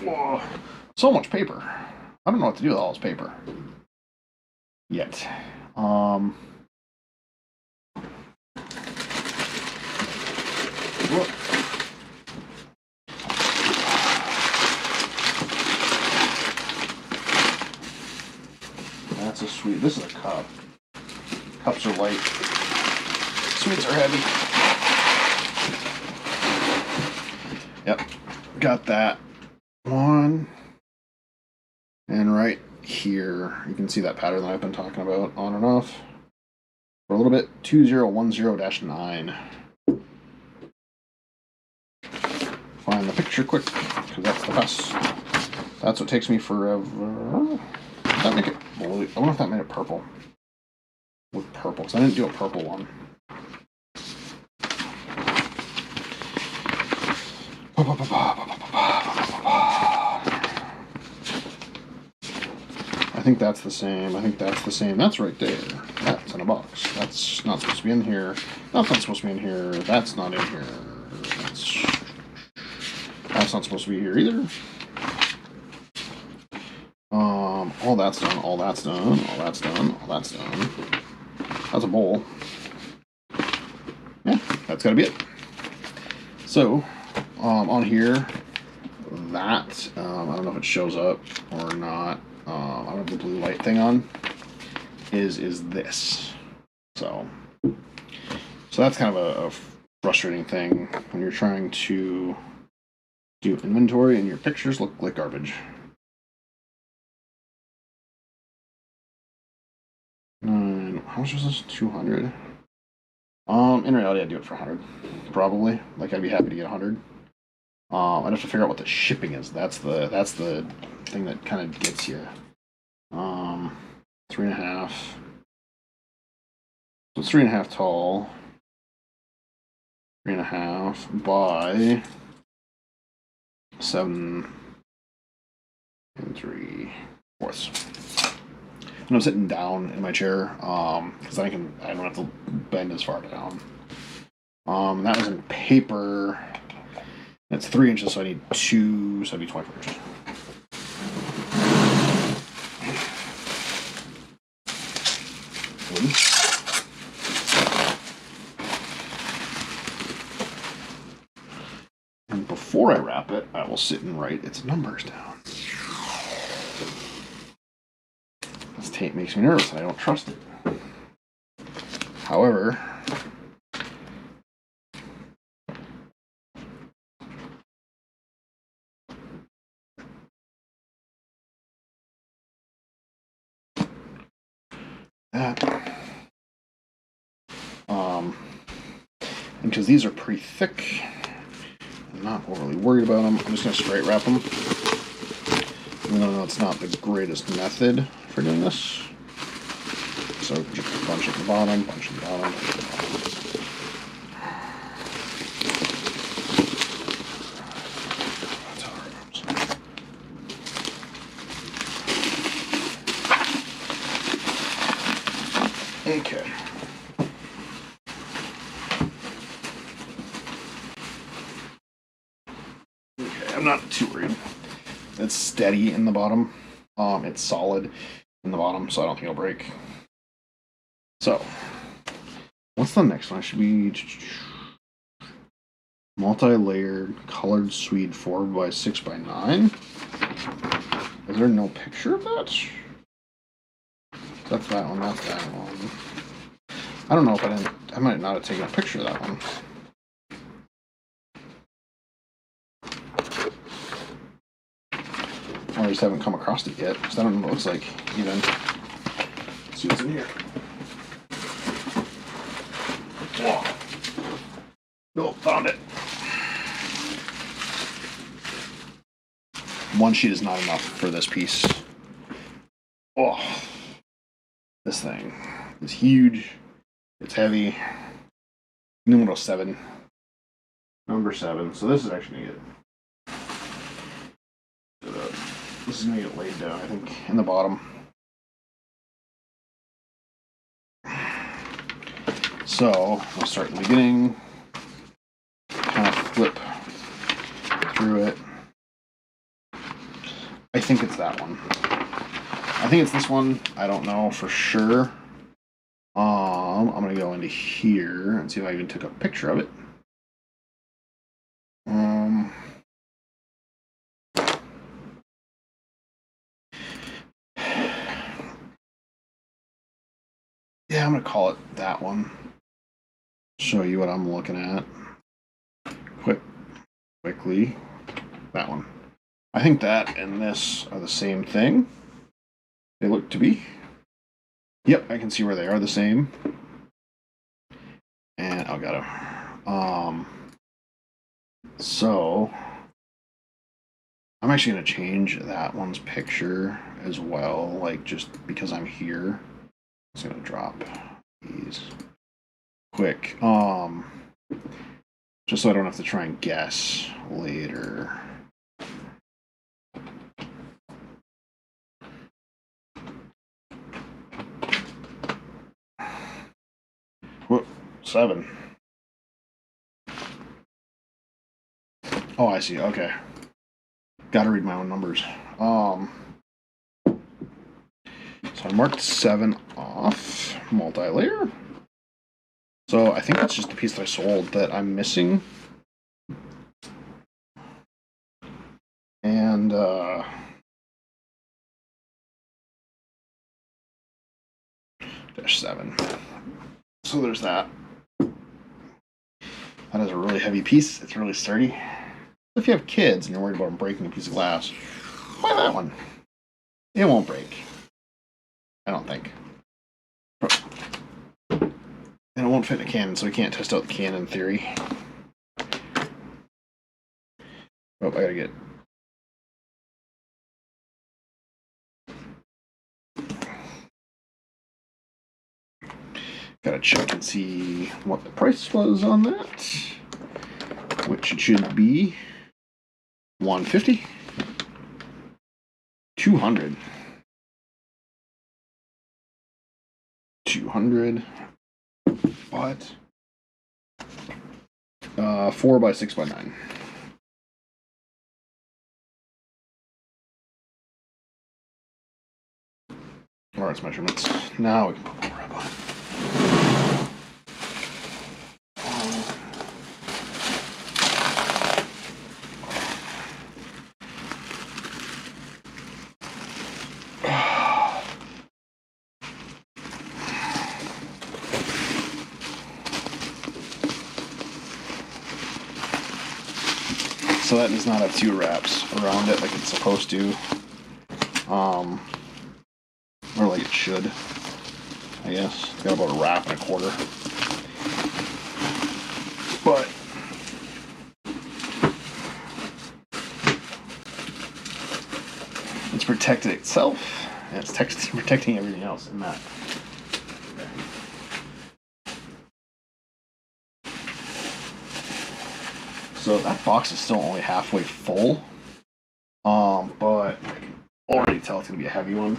Whoa, so much paper. I don't know what to do with all this paper yet. That's a sweet. This is a cup. Cups are light. Sweets are heavy. Yep. Got that one. And right here, you can see that pattern that I've been talking about on and off for a little bit. 2010-9. Find the picture quick, because that's the best. That's what takes me forever. Did that make it blue? I wonder if that made it purple. With purple, because I didn't do a purple one. I think that's the same. I think that's the same. That's right there. That's in a box. That's not supposed to be in here. That's not supposed to be in here. That's not in here. That's not supposed to be here either. All that's done, all that's done, all that's done, all that's done. That's a bowl. Yeah, that's gotta be it. So, on here, that, I don't know if it shows up or not. I don't have the blue light thing on. Is this. So that's kind of a frustrating thing when you're trying to do inventory and your pictures look like garbage. How much was this? 200. In reality, I'd do it for 100, probably. Like, I'd be happy to get 100. I'd have to figure out what the shipping is. That's the thing that kind of gets you. 3.5. So it's 3.5 tall. 3.5 by 7 3/4. And I'm sitting down in my chair because I don't have to bend as far down. That was in paper. That's 3 inches, so I need 2, so that'd be 24 inches. And before I wrap it, I will sit and write its numbers down. This tape makes me nervous, and I don't trust it. However, and because these are pretty thick, I'm not overly worried about them. I'm just going to straight wrap them. Even though it's not the greatest method for doing this. So just bunch at the bottom, bunch at the bottom, bunch at the bottom. That's how it goes. Okay. I'm not too worried. It's steady in the bottom. It's solid in the bottom, so I don't think it'll break. So, what's the next one? Should be multi-layered colored suede 4x6x9. Is there no picture of that? That's that one. That's that one. I don't know if I might not have taken a picture of that one. Or I just haven't come across it yet, because I don't know what it looks like, even. Let's see what's in here. Whoa. Oh, found it. One sheet is not enough for this piece. Oh, this thing is huge. It's heavy. Number 7. Number 7. So this is actually going to get... This is going to get laid down, I think, in the bottom. So, I'll start in the beginning. Kind of flip through it. I think it's that one. I think it's this one. I don't know for sure. I'm going to go into here and see if I even took a picture of it. Yeah, I'm going to call it that one. Show you what I'm looking at. Quickly. That one. I think that and this are the same thing. They look to be. Yep, I can see where they are the same. And I've got to. So I'm actually going to change that one's picture as well, like just because I'm here. I'm just going to drop these quick. Just so I don't have to try and guess later. Whoop, 7. Oh, I see. Okay. Gotta read my own numbers. So I marked 7 off. Multi-layer. So I think that's just the piece that I sold that I'm missing. And -7. So there's that. That is a really heavy piece. It's really sturdy. If you have kids and you're worried about them breaking a piece of glass, buy that one. It won't break. I don't think. And it won't fit in a cannon, so we can't test out the cannon theory. Oh, I gotta get. Gotta check and see what the price was on that, which it should be $150, $200, but 4 by 6 by 9. All right, measurements. Now we can put the wrap on. So that does not have 2 wraps around it like it's supposed to, or like it should, I guess. It's got about a wrap and a quarter. But it's protected itself, and it's protecting everything else in that. So that box is still only halfway full, but I can already tell it's gonna be a heavy one.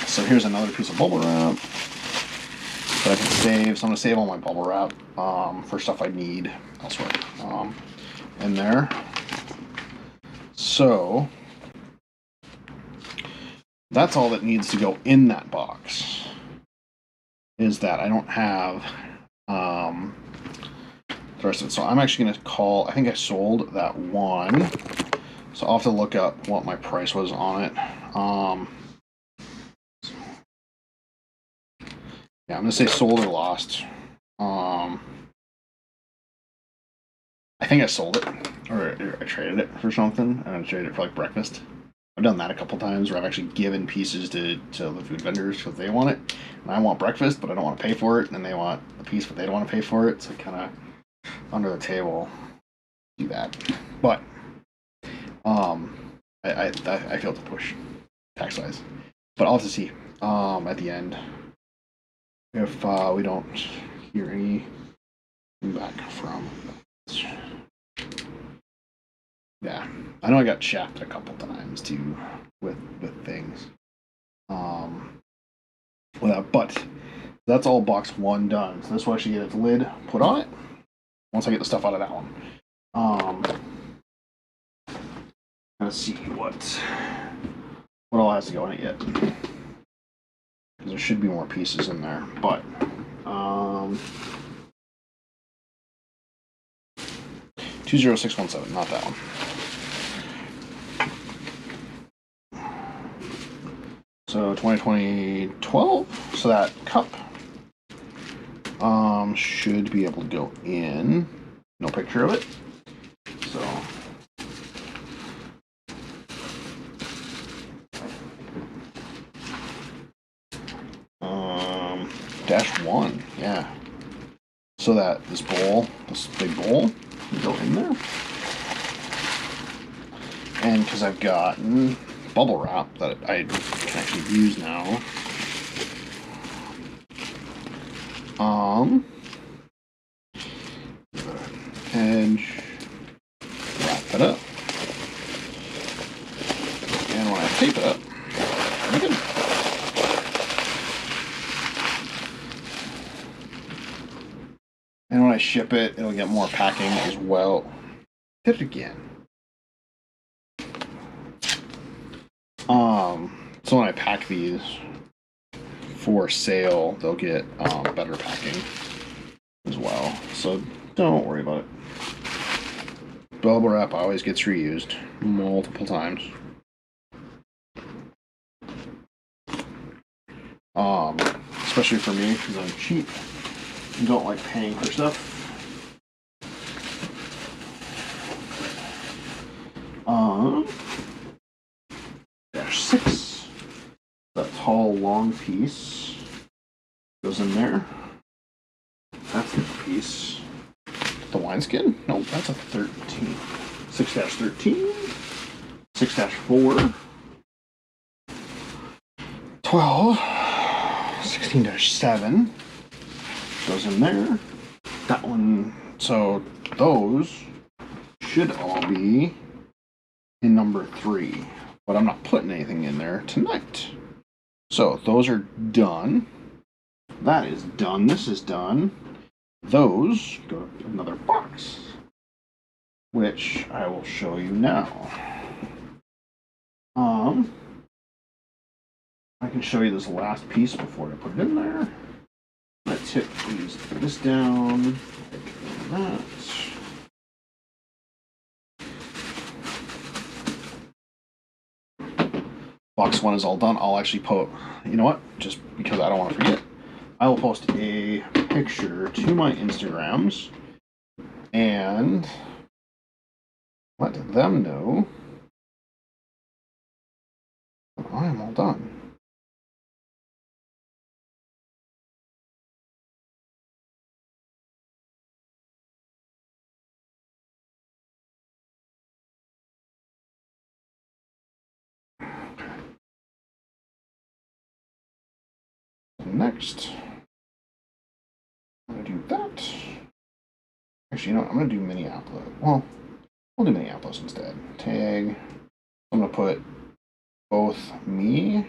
So here's another piece of bubble wrap that I can save. So I'm gonna save all my bubble wrap for stuff I need elsewhere in there. So that's all that needs to go in that box. Is that I don't have the rest of it. So I'm actually gonna call. I think I sold that one. So I'll have to look up what my price was on it. Yeah, I'm gonna say sold or lost. I think I sold it, or I traded it for something, and I traded it for like breakfast. I've done that a couple times where I've actually given pieces to the food vendors because they want it, and I want breakfast, but I don't want to pay for it, and they want the piece, but they don't want to pay for it. So kind of under the table do that, but I feel to push tax wise, but I'll have to see at the end if we don't hear any back from. Yeah, I know I got shafted a couple times too with things. But that's all box 1 done. So this will actually get its lid put on it once I get the stuff out of that one. Let's see what all has to go in it yet, because there should be more pieces in there. But 20617, not that one. So 2012. So that cup should be able to go in. No picture of it. So -1, yeah. So that this big bowl, can go in there. And because I've gotten bubble wrap that I can actually use now. Edge, wrap it up, and when I tape it up, I'm good. And when I ship it, it'll get more packing as well. Did it again. So when I pack these for sale, they'll get better packing as well. So don't worry about it. Bubble wrap always gets reused multiple times. Especially for me, because I'm cheap and don't like paying for stuff. -6. That tall, long piece goes in there. That's the piece. The wineskin? Nope, that's a 13. 6-13. 6-4. 12. 16-7. Goes in there. That one. So those should all be in number 3. But I'm not putting anything in there tonight. So those are done. That is done. This is done. Those go to another box, which I will show you now. I can show you this last piece before I put it in there. Let's hit this down. That. Box 1 is all done. I'll actually post, you know what? Just because I don't want to forget, I will post a picture to my Instagrams and let them know that I am all done. Next, I'm going to do that. Actually, you know what? I'm going to do Minneapolis. Well, we'll do Minneapolis instead. Tag. I'm going to put both me.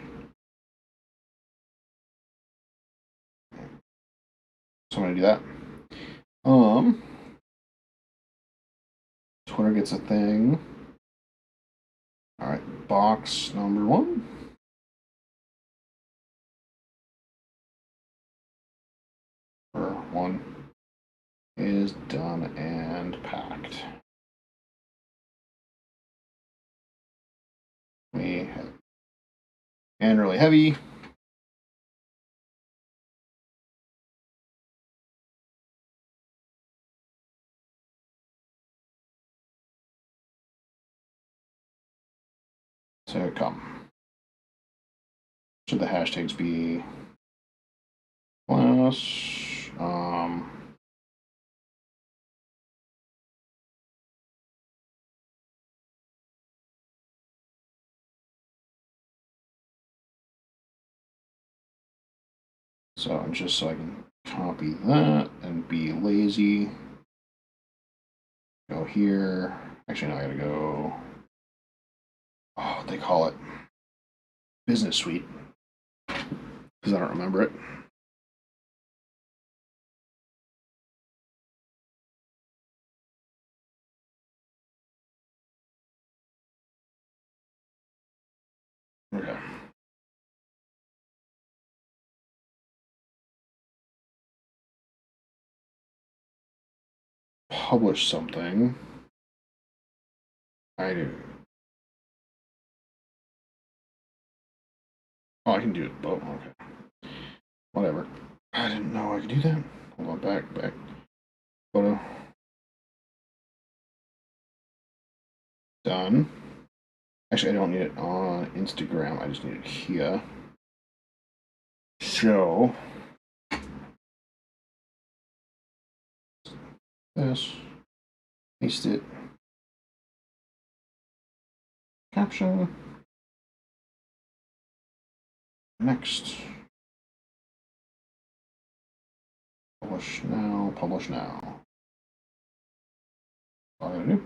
So I'm going to do that. Twitter gets a thing. Alright, box number 1. Or 1 is done and packed. And really heavy. To come. Should the hashtags be plus so just so I can copy that and be lazy. Go here. Actually, no, I gotta go. Oh, they call it Business Suite because I don't remember it. Okay. Publish something. I do. Oh, I can do it. Oh, okay. Whatever. I didn't know I could do that. Hold on, back. Photo. Done. Actually, I don't need it on Instagram. I just need it here. So, this. Paste it. Caption. Next. Publish now. Publish now. All I'm gonna do.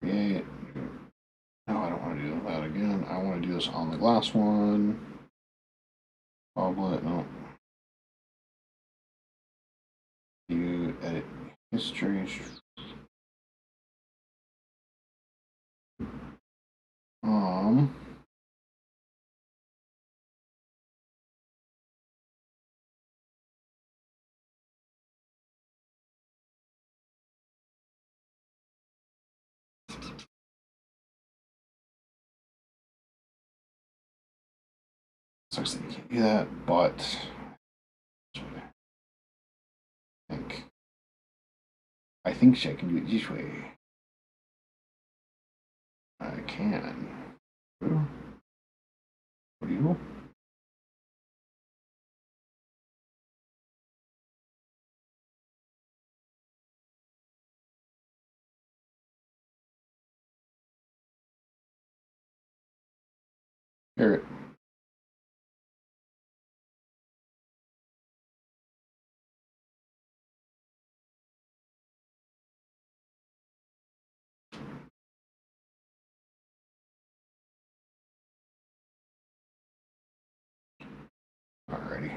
Create. No, I don't want to do that again. I want to do this on the glass one. Publish. No. You edit history. Sucks that you can't do that, but I think I can do it this way. can. What do you know? Carrot. Alrighty.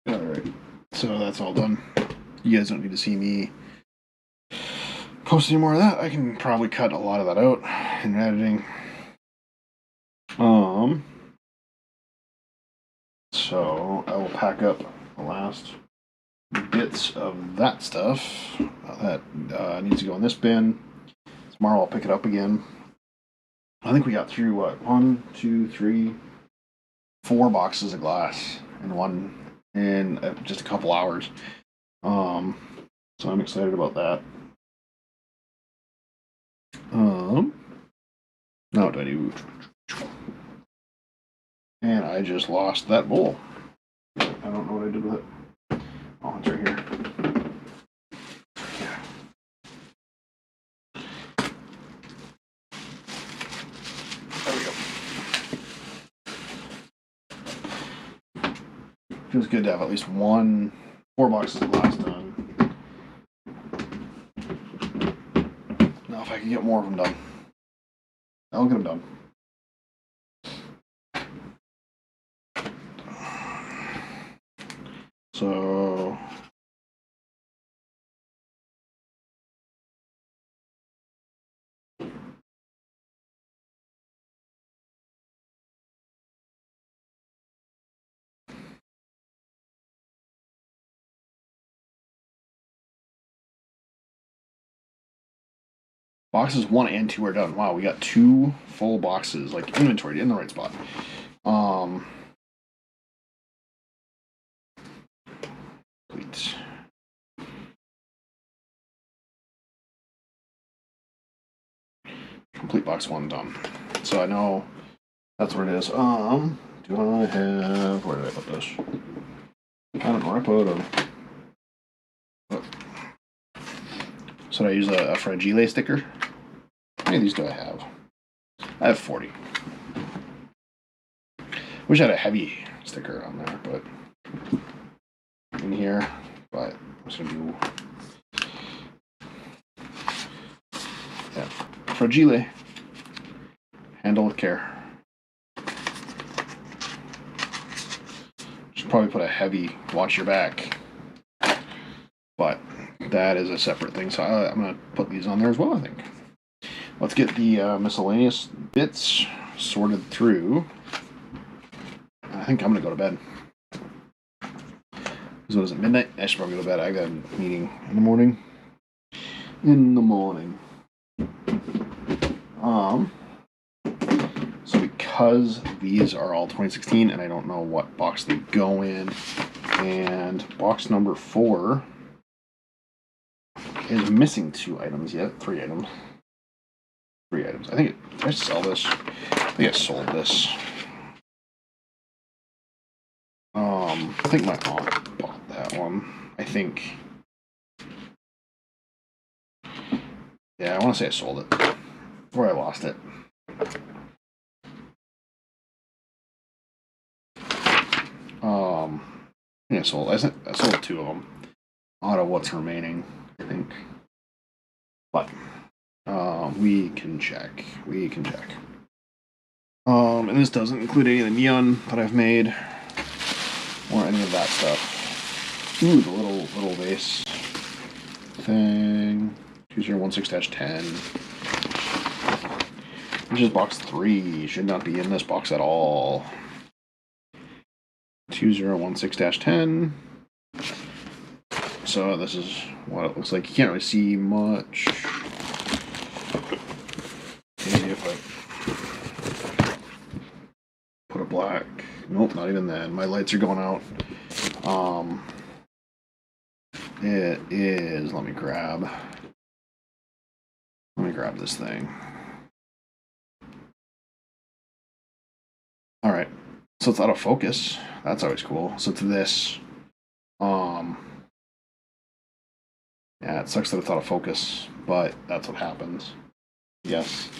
Alright. So that's all done. You guys don't need to see me post any more of that. I can probably cut a lot of that out in editing. So I will pack up the last bits of that stuff that needs to go in this bin. Tomorrow I'll pick it up again. I think we got through what, 1, 2, 3, 4 boxes of glass in just a couple hours. So I'm excited about that. Now what do I do? And I just lost that bowl. I don't know what I did with it. Oh, it's right here. Yeah. There we go. Feels good to have at least 4 boxes of glass done. Now if I can get more of them done, I'll get them done. So boxes 1 and 2 are done. Wow, we got 2 full boxes, like inventoried in the right spot. Complete. Complete box 1 done. So I know that's what it is. Do I have, where did I put this? I don't know where I put them. Oh. So I use a Fragile sticker. How many of these do I have? I have 40. Wish I had a heavy sticker on there, but in here, but I'm just gonna do, yeah, Fragile. Handle with care. Should probably put a heavy watch your back, but that is a separate thing. So I'm gonna put these on there as well, I think. Let's get the miscellaneous bits sorted through. I think I'm gonna go to bed. So what is it, midnight? I should probably go to bed. I got a meeting in the morning. So because these are all 2016 and I don't know what box they go in, and box number 4 is missing 2 items yet. 3 items. 3 items. I think did I sell this? I think I sold this. I think my aunt bought that. that one. I think. Yeah, I want to say I sold it. Or I lost it. Yeah, I sold 2 of them. Out of what's remaining, I think. But we can check. And this doesn't include any of the neon that I've made, or any of that stuff. Ooh, the little vase thing. 2016-10. Which is box 3. Should not be in this box at all. 2016-10. So this is what it looks like. You can't really see much. Maybe if I put a black. Nope, not even then. My lights are going out. It is. Let me grab this thing. All right. So it's out of focus. That's always cool. So it's this. Yeah, it sucks that it's out of focus, but that's what happens. Yes.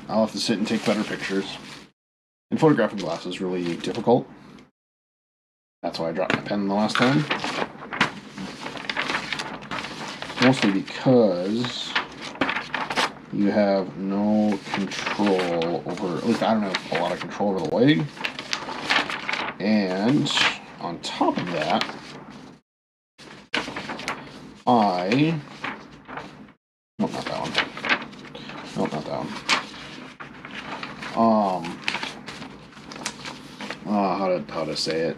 I'll have to sit and take better pictures. And photographing glass is really difficult. That's why I dropped my pen the last time. Mostly because you have no control over, at least I don't have a lot of control over the lighting. And on top of that, nope, not that one. Nope, not that one. How to say it?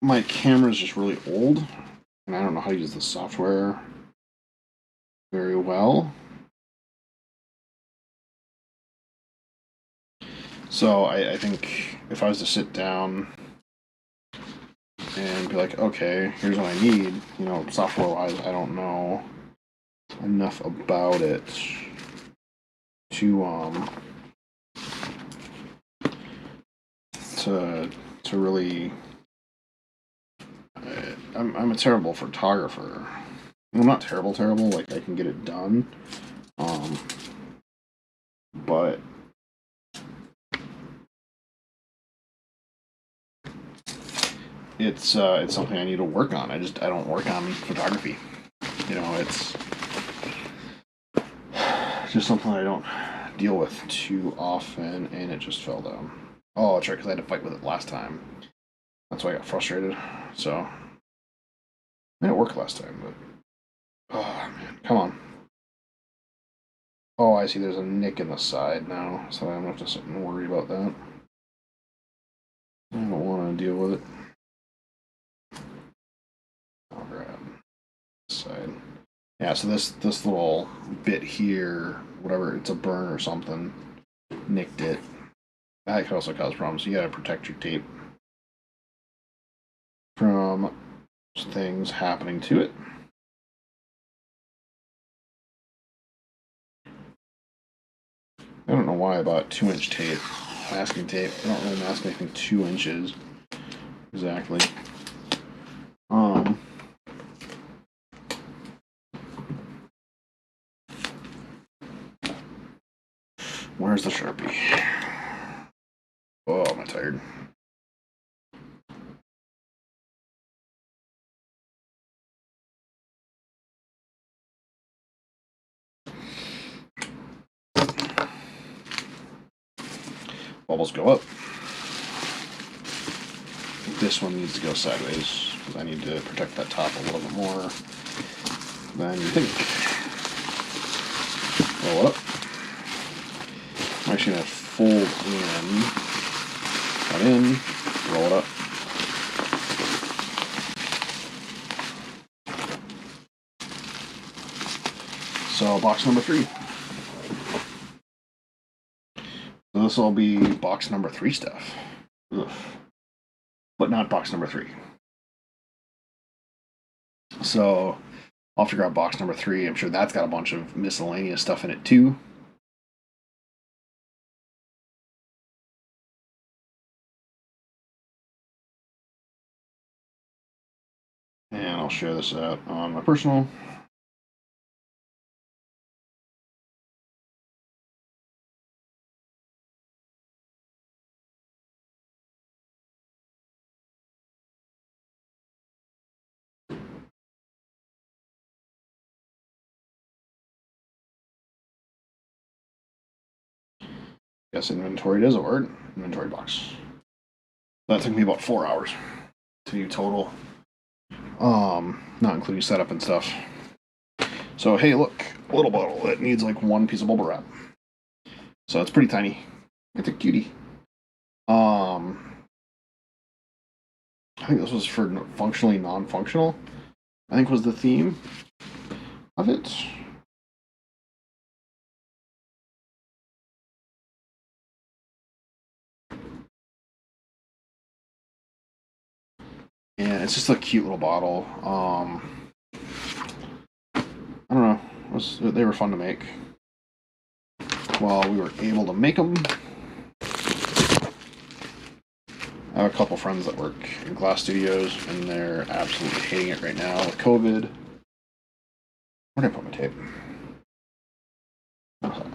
My camera's just really old, and I don't know how to use the software very well. So I think if I was to sit down and be like, okay, here's what I need, software-wise, I don't know enough about it to really. I'm a terrible photographer. I'm not terrible. Like, I can get it done, but it's something I need to work on. I don't work on photography. It's just something I don't deal with too often, and it just fell down. Oh, that's right, because I had to fight with it last time. That's why I got frustrated. So, I made it work last time, but oh man, come on. Oh, I see. There's a nick in the side now, so I don't have to sit and worry about that. I don't want to deal with it. I'll grab this side. Yeah, so this little bit here, whatever, it's a burn or something, nicked it. That could also cause problems. So you gotta protect your tape from things happening to it. I don't know why I bought 2-inch tape, masking tape. I don't really mask anything 2 inches exactly. Where's the Sharpie? Oh, am I tired? Bubbles go up. This one needs to go sideways because I need to protect that top a little bit more than you think. Roll up. I'm actually going to fold that in, roll it up. So box number 3. So this will be box number 3 stuff. Ugh. But not box number 3. So I'll have to grab box number 3. I'm sure that's got a bunch of miscellaneous stuff in it too. And I'll share this out on my personal. Yes, inventory does a word. Inventory box. That took me about 4 hours to do total. Not including setup and stuff. So hey, look, a little bottle. It needs like one piece of bubble wrap. So it's pretty tiny. It's a cutie. I think this was for functionally non-functional. I think was the theme of it. And it's just a cute little bottle. I don't know. They were fun to make. Well, we were able to make them. I have a couple friends that work in glass studios, and they're absolutely hating it right now with COVID. Where did I put my tape? Oh,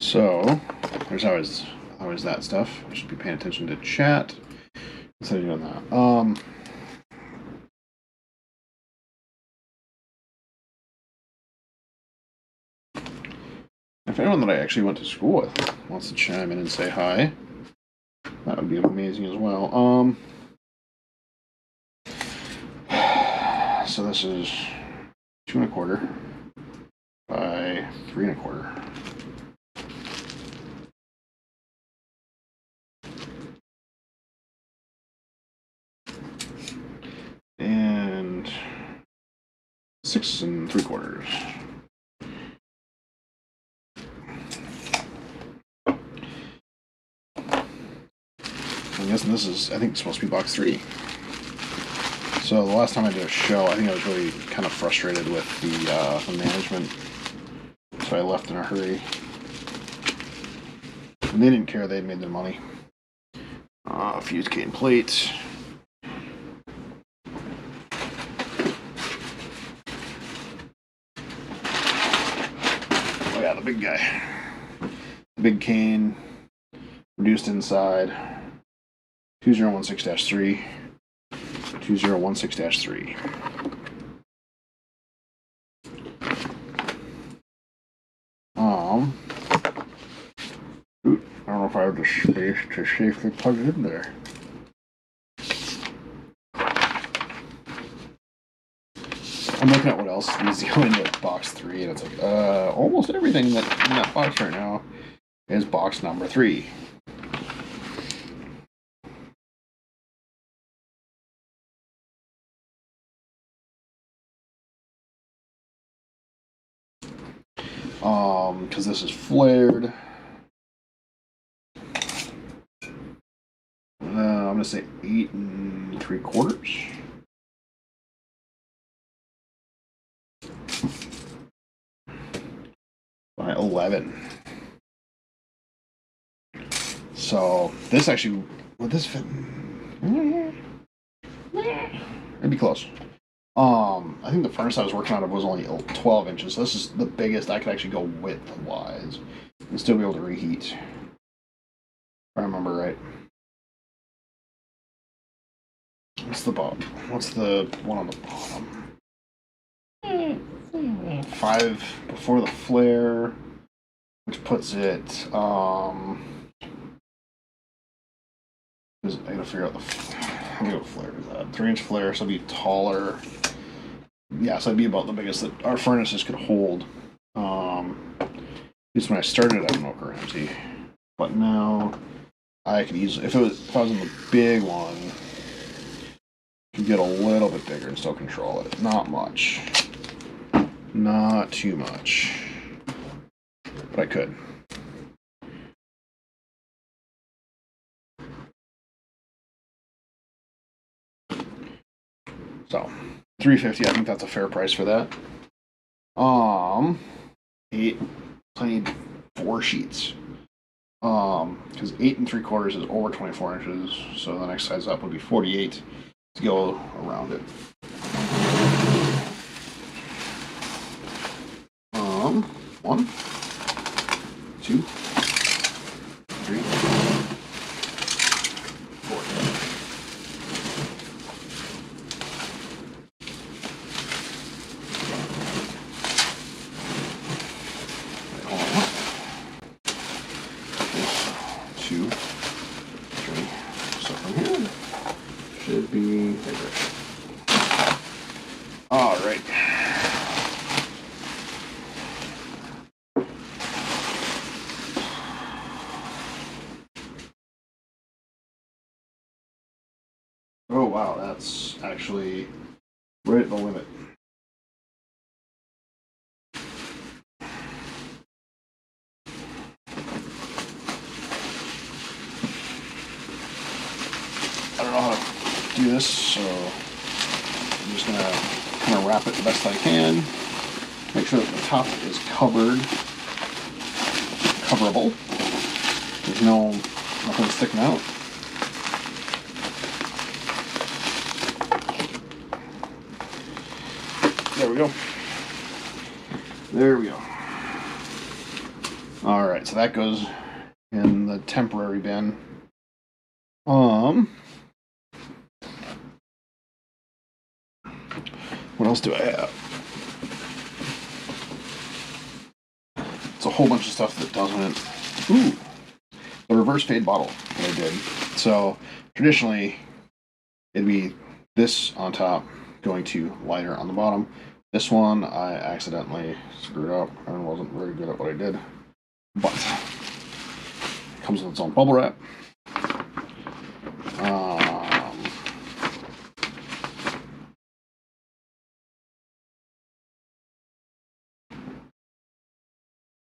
so, there's always that stuff. I should be paying attention to chat instead of doing that. If anyone that I actually went to school with wants to chime in and say hi, that would be amazing as well. So this is 2 1/4 by 3 1/4. And 6 3/4. I'm guessing this is, I think, supposed to be box 3. So the last time I did a show, I think I was really kind of frustrated with the management, so I left in a hurry. And they didn't care; they had made their money. Fuse cane plate. Oh yeah, the big guy, the big cane, reduced inside. 2016-3. 2016-3. I don't know if I have the space to safely plug it in there. I'm looking at what else needs to go into box 3, and it's like, almost everything that's in that box right now is box number 3. Because this is flared. I'm gonna say 8 3/4. By 11. So this actually, would this fit? It'd be close. I think the furnace I was working out of was only 12 inches. So this is the biggest I could actually go width-wise and still be able to reheat. If I remember right. What's the bottom? What's the one on the bottom? 5 before the flare, which puts it. I gotta figure out how big of a flare is that? 3-inch flare, so it'd be taller. Yeah, so it'd be about the biggest that our furnaces could hold. At least when I started, I don't know if we're empty, but now I could easily, if I was in the big one, could get a little bit bigger and still control it. Not much, not too much, but I could. So, $350. I think that's a fair price for that. I need 4 sheets. Because 8 3/4 is over 24 inches, so the next size up would be 48 to go around it. 1, 2, 3, 4. Two, three. So from here should be all right. Oh wow, that's actually right at the limit. I don't know how to do this, so I'm just gonna kind of wrap it the best I can. Make sure that the top is coverable. There's nothing sticking out. There we go. There we go. All right, so that goes in the temporary bin. What else do I have? It's a whole bunch of stuff that doesn't. Ooh, the reverse fade bottle that I did. So traditionally, it'd be this on top, going to lighter on the bottom. This one I accidentally screwed up and wasn't very good at what I did, but it comes with its own bubble wrap.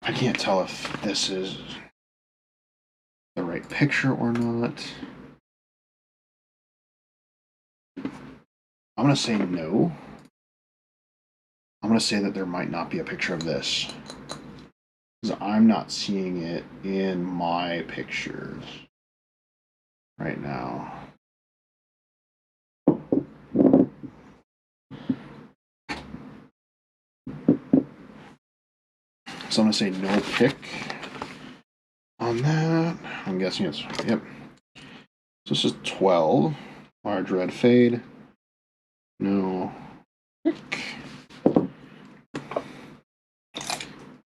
I can't tell if this is the right picture or not. I'm going to say no. I'm going to say that there might not be a picture of this, because I'm not seeing it in my pictures right now. So I'm going to say no pick on that. I'm guessing it's, yep. So this is 12, large red fade, no pick.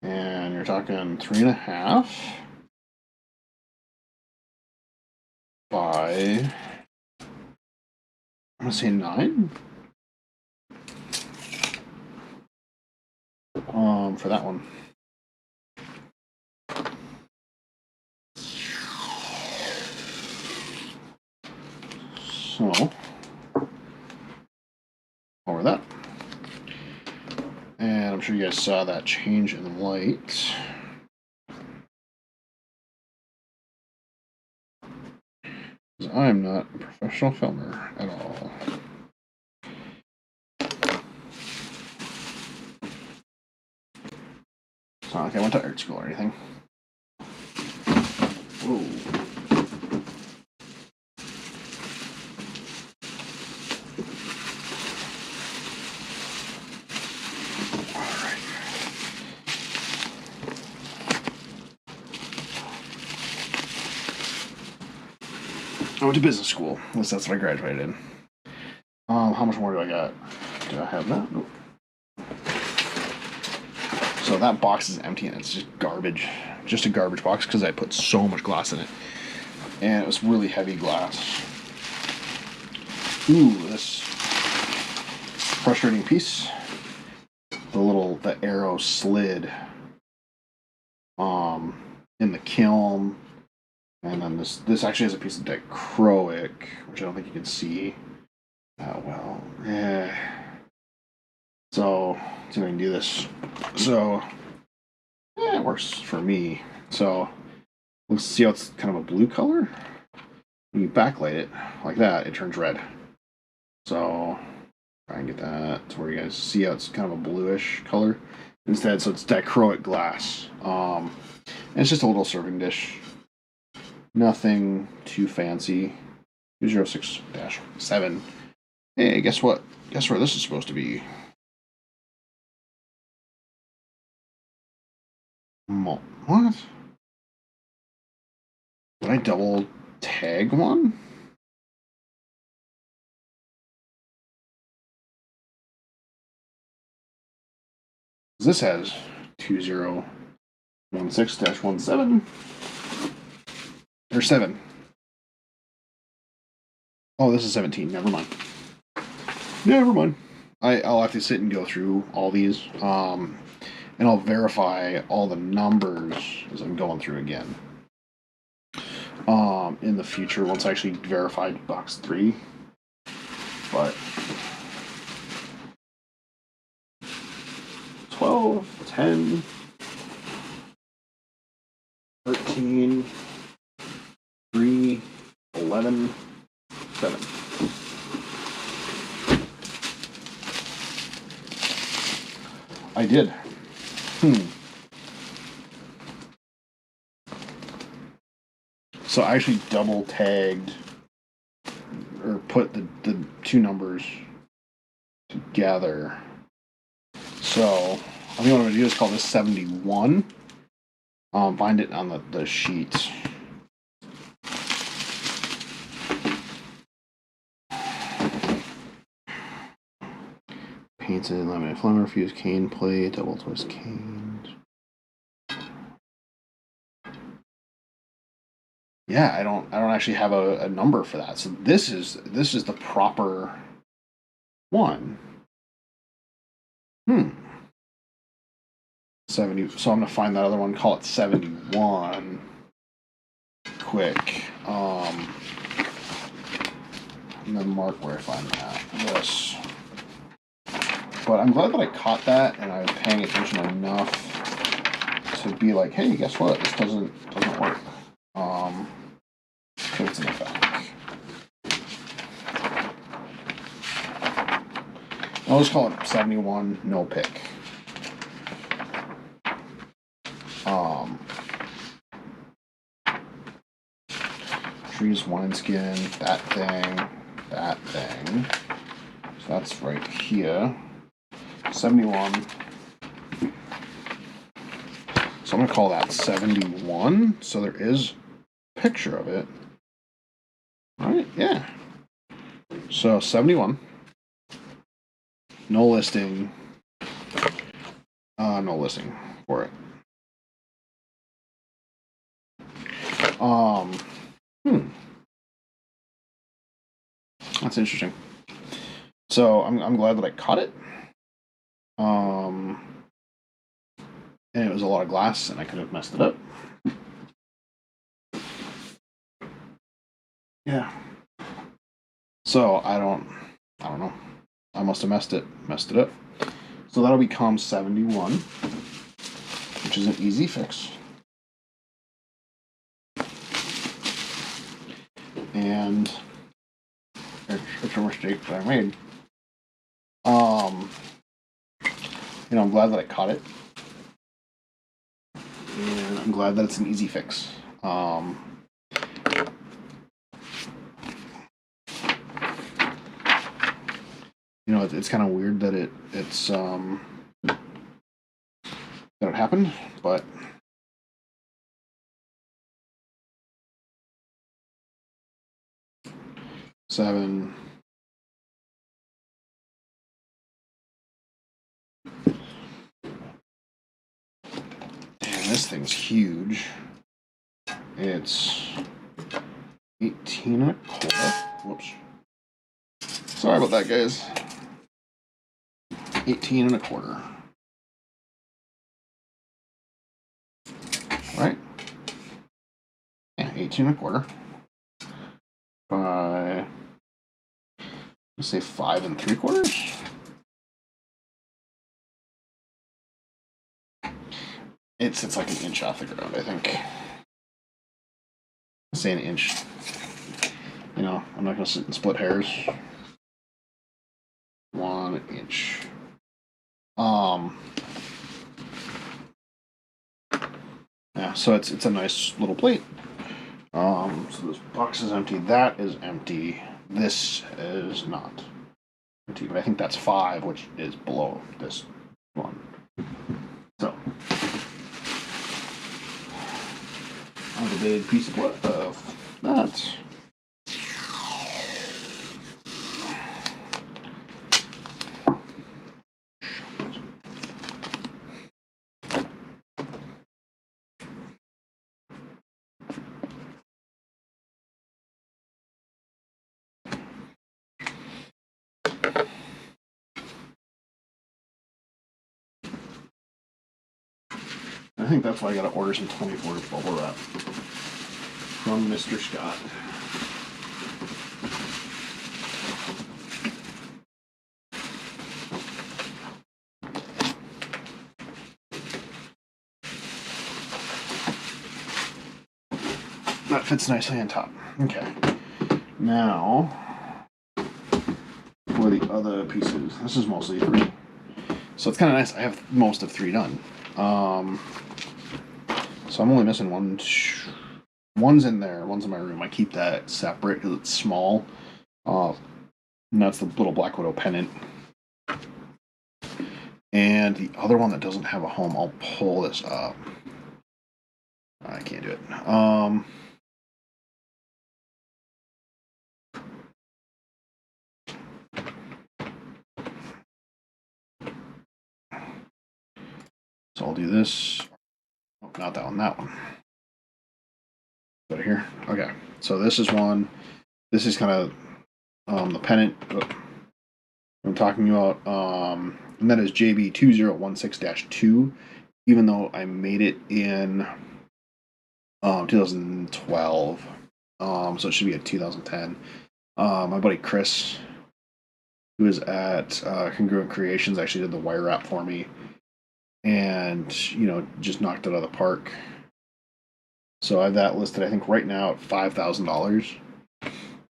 And you're talking 3.5 by, I'm going to say 9. For that one. So, over that. And I'm sure you guys saw that change in light. I'm not a professional filmer at all. It's not like I went to art school or anything. Whoa. I went to business school. At least that's what I graduated in. How much more do I got? Do I have that? Nope. So that box is empty and it's just garbage. Just a garbage box because I put so much glass in it. And it was really heavy glass. Ooh, this frustrating piece. The arrow slid in the kiln. And then this actually has a piece of dichroic, which I don't think you can see that well. Yeah. So, let's see if I can do this. So, it works for me. So, let's see how it's kind of a blue color. When you backlight it like that, it turns red. So, try and get that to where you guys see how it's kind of a bluish color instead. So it's dichroic glass. And it's just a little serving dish. Nothing too fancy. 206-7. Hey, guess what? Guess where this is supposed to be? What? Did I double tag one? This has 2016-17 or 7. Oh, this is 17. Never mind. Never mind. I'll have to sit and go through all these, and I'll verify all the numbers as I'm going through again. In the future, once I actually verified box 3, but 12, 10, 13, 3, 11, 7. I did. So I actually double tagged or put the two numbers together. So I think what I'm going to do is call this 71. Find it on the sheet. Painted, laminated flame refused, cane plate, double twist cane. Yeah, I don't actually have a number for that. So this is the proper one. 70. So I'm gonna find that other one, call it 71. Quick. And then mark where I find that. This. But I'm glad that I caught that and I was paying attention enough to be like, hey, guess what? This doesn't work. It's in the back. I'll just call it 71, no pick. Trees, wineskin, that thing. So that's right here. 71. So I'm gonna call that 71. So there is a picture of it. Right? Yeah. So 71. No listing. No listing for it. That's interesting. So I'm glad that I caught it. And it was a lot of glass, and I could have messed it up. Yeah. So I don't know. I must have messed it up. So that'll become 71, which is an easy fix. And it's a mistake that I made. I'm glad that I caught it. And I'm glad that it's an easy fix. It's kind of weird that it's that it happened, but seven. This thing's huge. It's 18 and a quarter. Whoops. Sorry about that, guys. 18 and a quarter. Right? Yeah, 18 and a quarter. By, let's say 5 3/4. It's like an inch off the ground, I think. Let's say an inch. I'm not gonna sit and split hairs. 1 inch. Yeah, so it's a nice little plate. So this box is empty. That is empty. This is not empty, but I think that's 5, which is below this one. So, on the big piece of that. I think that's why I gotta order some 24 bubble wrap from Mr. Scott. That fits nicely on top. Okay. Now, for the other pieces, this is mostly 3. So it's kind of nice. I have most of 3 done. So I'm only missing one. One's in there. One's in my room. I keep that separate because it's small. And that's the little Black Widow pennant. And the other one that doesn't have a home, I'll pull this up. I can't do it. So I'll do this. Oh, not that one, that one. Right here. Okay. So this is one. This is kind of the pennant I'm talking about. And that is JB2016-2, even though I made it in 2012. So it should be a 2010. My buddy Chris, who is at Congruent Creations, actually did the wire wrap for me. And, just knocked it out of the park. So I have that listed, I think, right now at $5,000.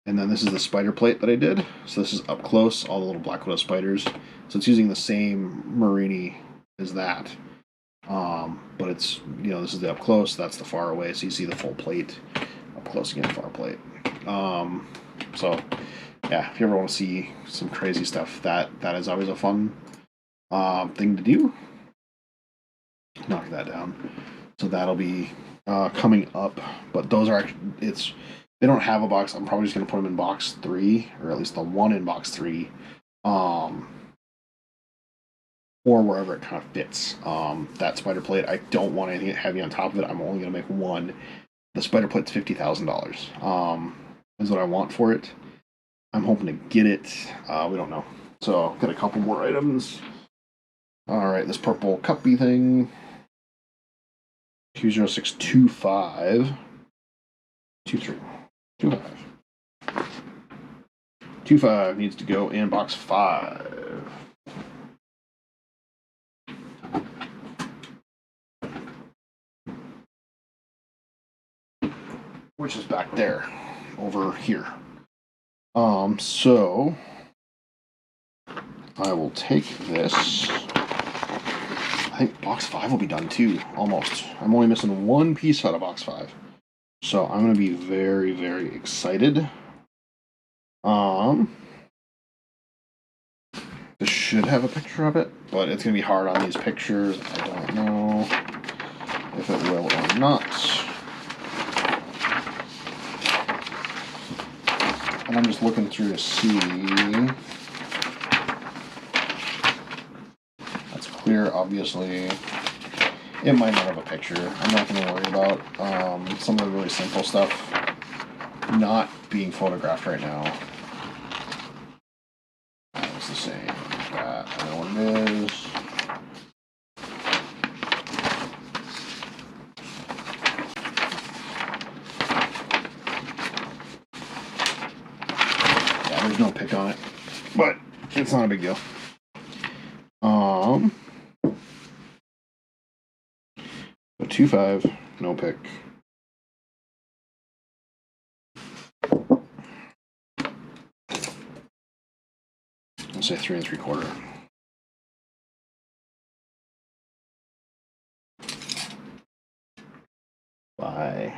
And then this is the spider plate that I did. So this is up close, all the little Black Widow spiders. So it's using the same Marini as that. But it's, this is the up close, that's the far away. So you see the full plate. Up close again, far plate. So, yeah, if you ever want to see some crazy stuff, that is always a fun thing to do. Knock that down. So that'll be coming up. But those are actually, they don't have a box. I'm probably just going to put them in box 3, or at least the one in box 3, or wherever it kind of fits. That spider plate, I don't want anything heavy on top of it. I'm only going to make one. The spider plate's $50,000. Is what I want for it. I'm hoping to get it. We don't know. So I've got a couple more items. All right, this purple cuppy thing. 20625. 23. 25. 25 needs to go in box 5. Which is back there, over here. So I will take this. I think box 5 will be done too, almost. I'm only missing one piece out of box 5. So I'm going to be very, very excited. This should have a picture of it, but it's going to be hard on these pictures. I don't know if it will or not. And I'm just looking through to see. That's clear, obviously. It might not have a picture. I'm not going to worry about some of the really simple stuff not being photographed right now. It's the same. That, I know what it is. Yeah, there's no pick on it, but it's not a big deal. So 2.5, no pick. I'll say 3 3/4. By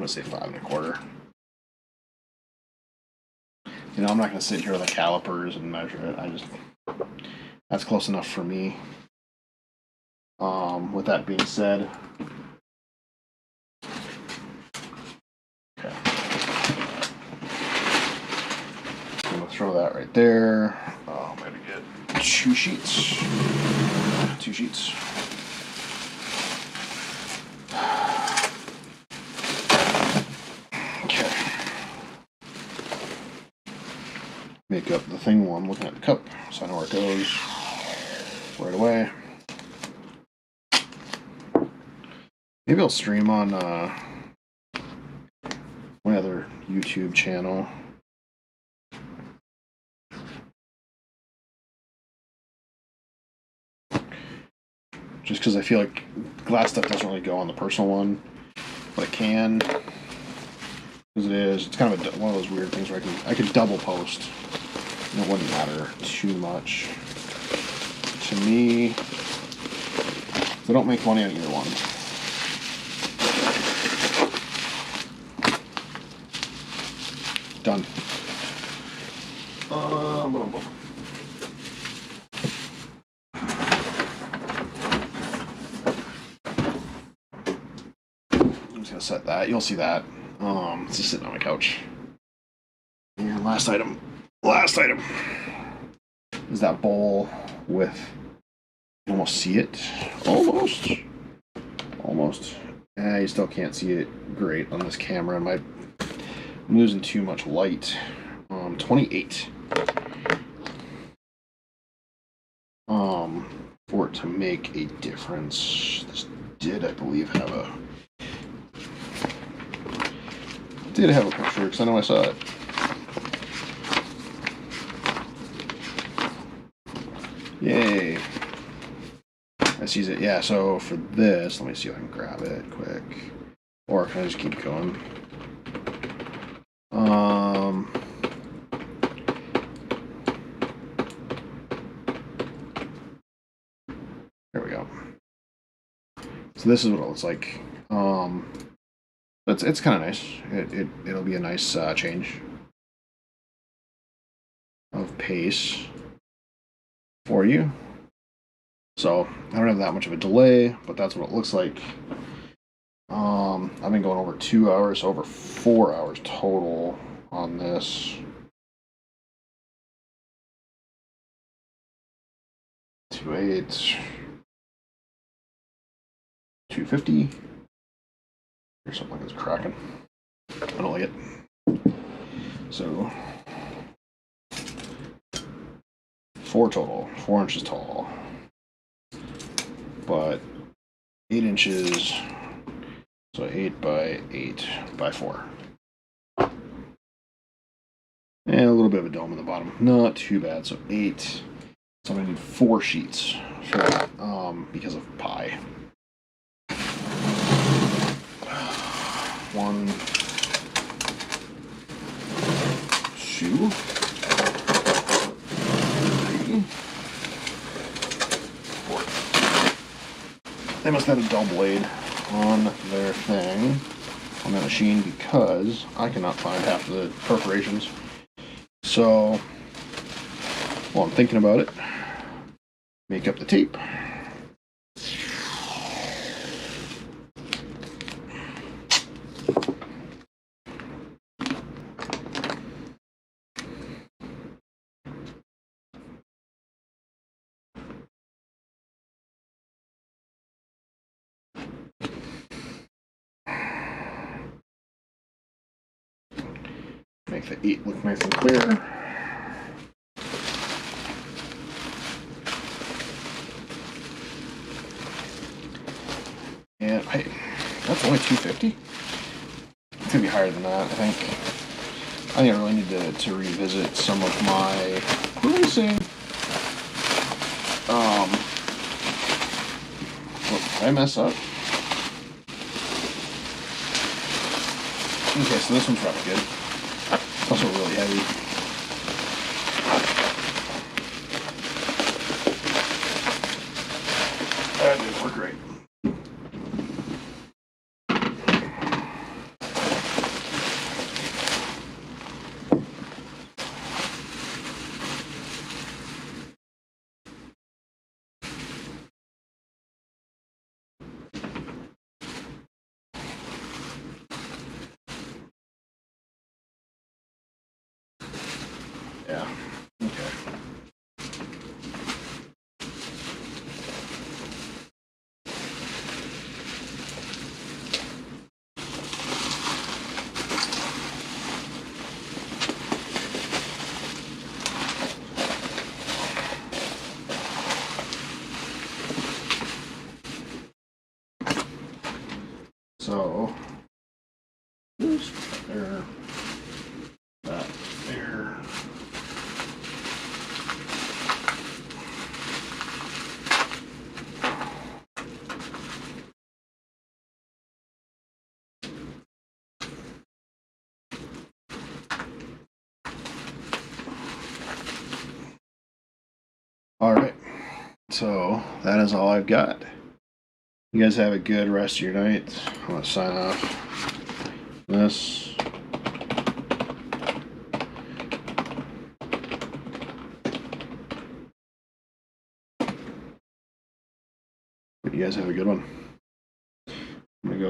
gonna say 5 1/4. You know, I'm not gonna sit here with the calipers and measure it. That's close enough for me. With that being said, okay, I'm gonna throw that right there. Maybe get 2 sheets. 2 sheets. Okay. Make up the thing while I'm looking at the cup, so I know where it goes right away. Maybe I'll stream on one other YouTube channel. Just because I feel like glass stuff doesn't really go on the personal one, but it can. Because it's kind of one of those weird things where I could double post. And it wouldn't matter too much to me. So don't make money on either one. Done. I'm just gonna set that. You'll see that. It's just sitting on my couch. And last item is that bowl with. You almost see it. Almost. You still can't see it great on this camera. I'm losing too much light. 28. For it to make a difference. This did, I believe, have a picture because I know I saw it. Yay. I sees it. Yeah, so for this, let me see if I can grab it quick. Or can I just keep going? There we go. So this is what it looks like. It's kind of nice. It'll be a nice change of pace for you. So I don't have that much of a delay, but that's what it looks like. I've been going over 2 hours, over 4 hours total on this. 2.8, 250. Here's something that's cracking. I don't like it. So 4 total, 4 inches tall, but 8 inches. So 8 by 8 by 4. And a little bit of a dome in the bottom. Not too bad. So 8. So I'm going to need 4 sheets for that because of pi. 1, 2, 3, 4. They must have a dull blade on their thing, on their machine, because I cannot find half of the perforations. So, while I'm thinking about it, make up the tape. Make the 8 look nice and clear. And that's only 250? It's gonna be higher than that, I think. I really need to revisit some of my releasing. Did I mess up? Okay, so this one's probably good. It's also really heavy. That didn't work right. So this there, that there. All right, so that is all I've got. You guys have a good rest of your night. I'm gonna sign off this. You guys have a good one.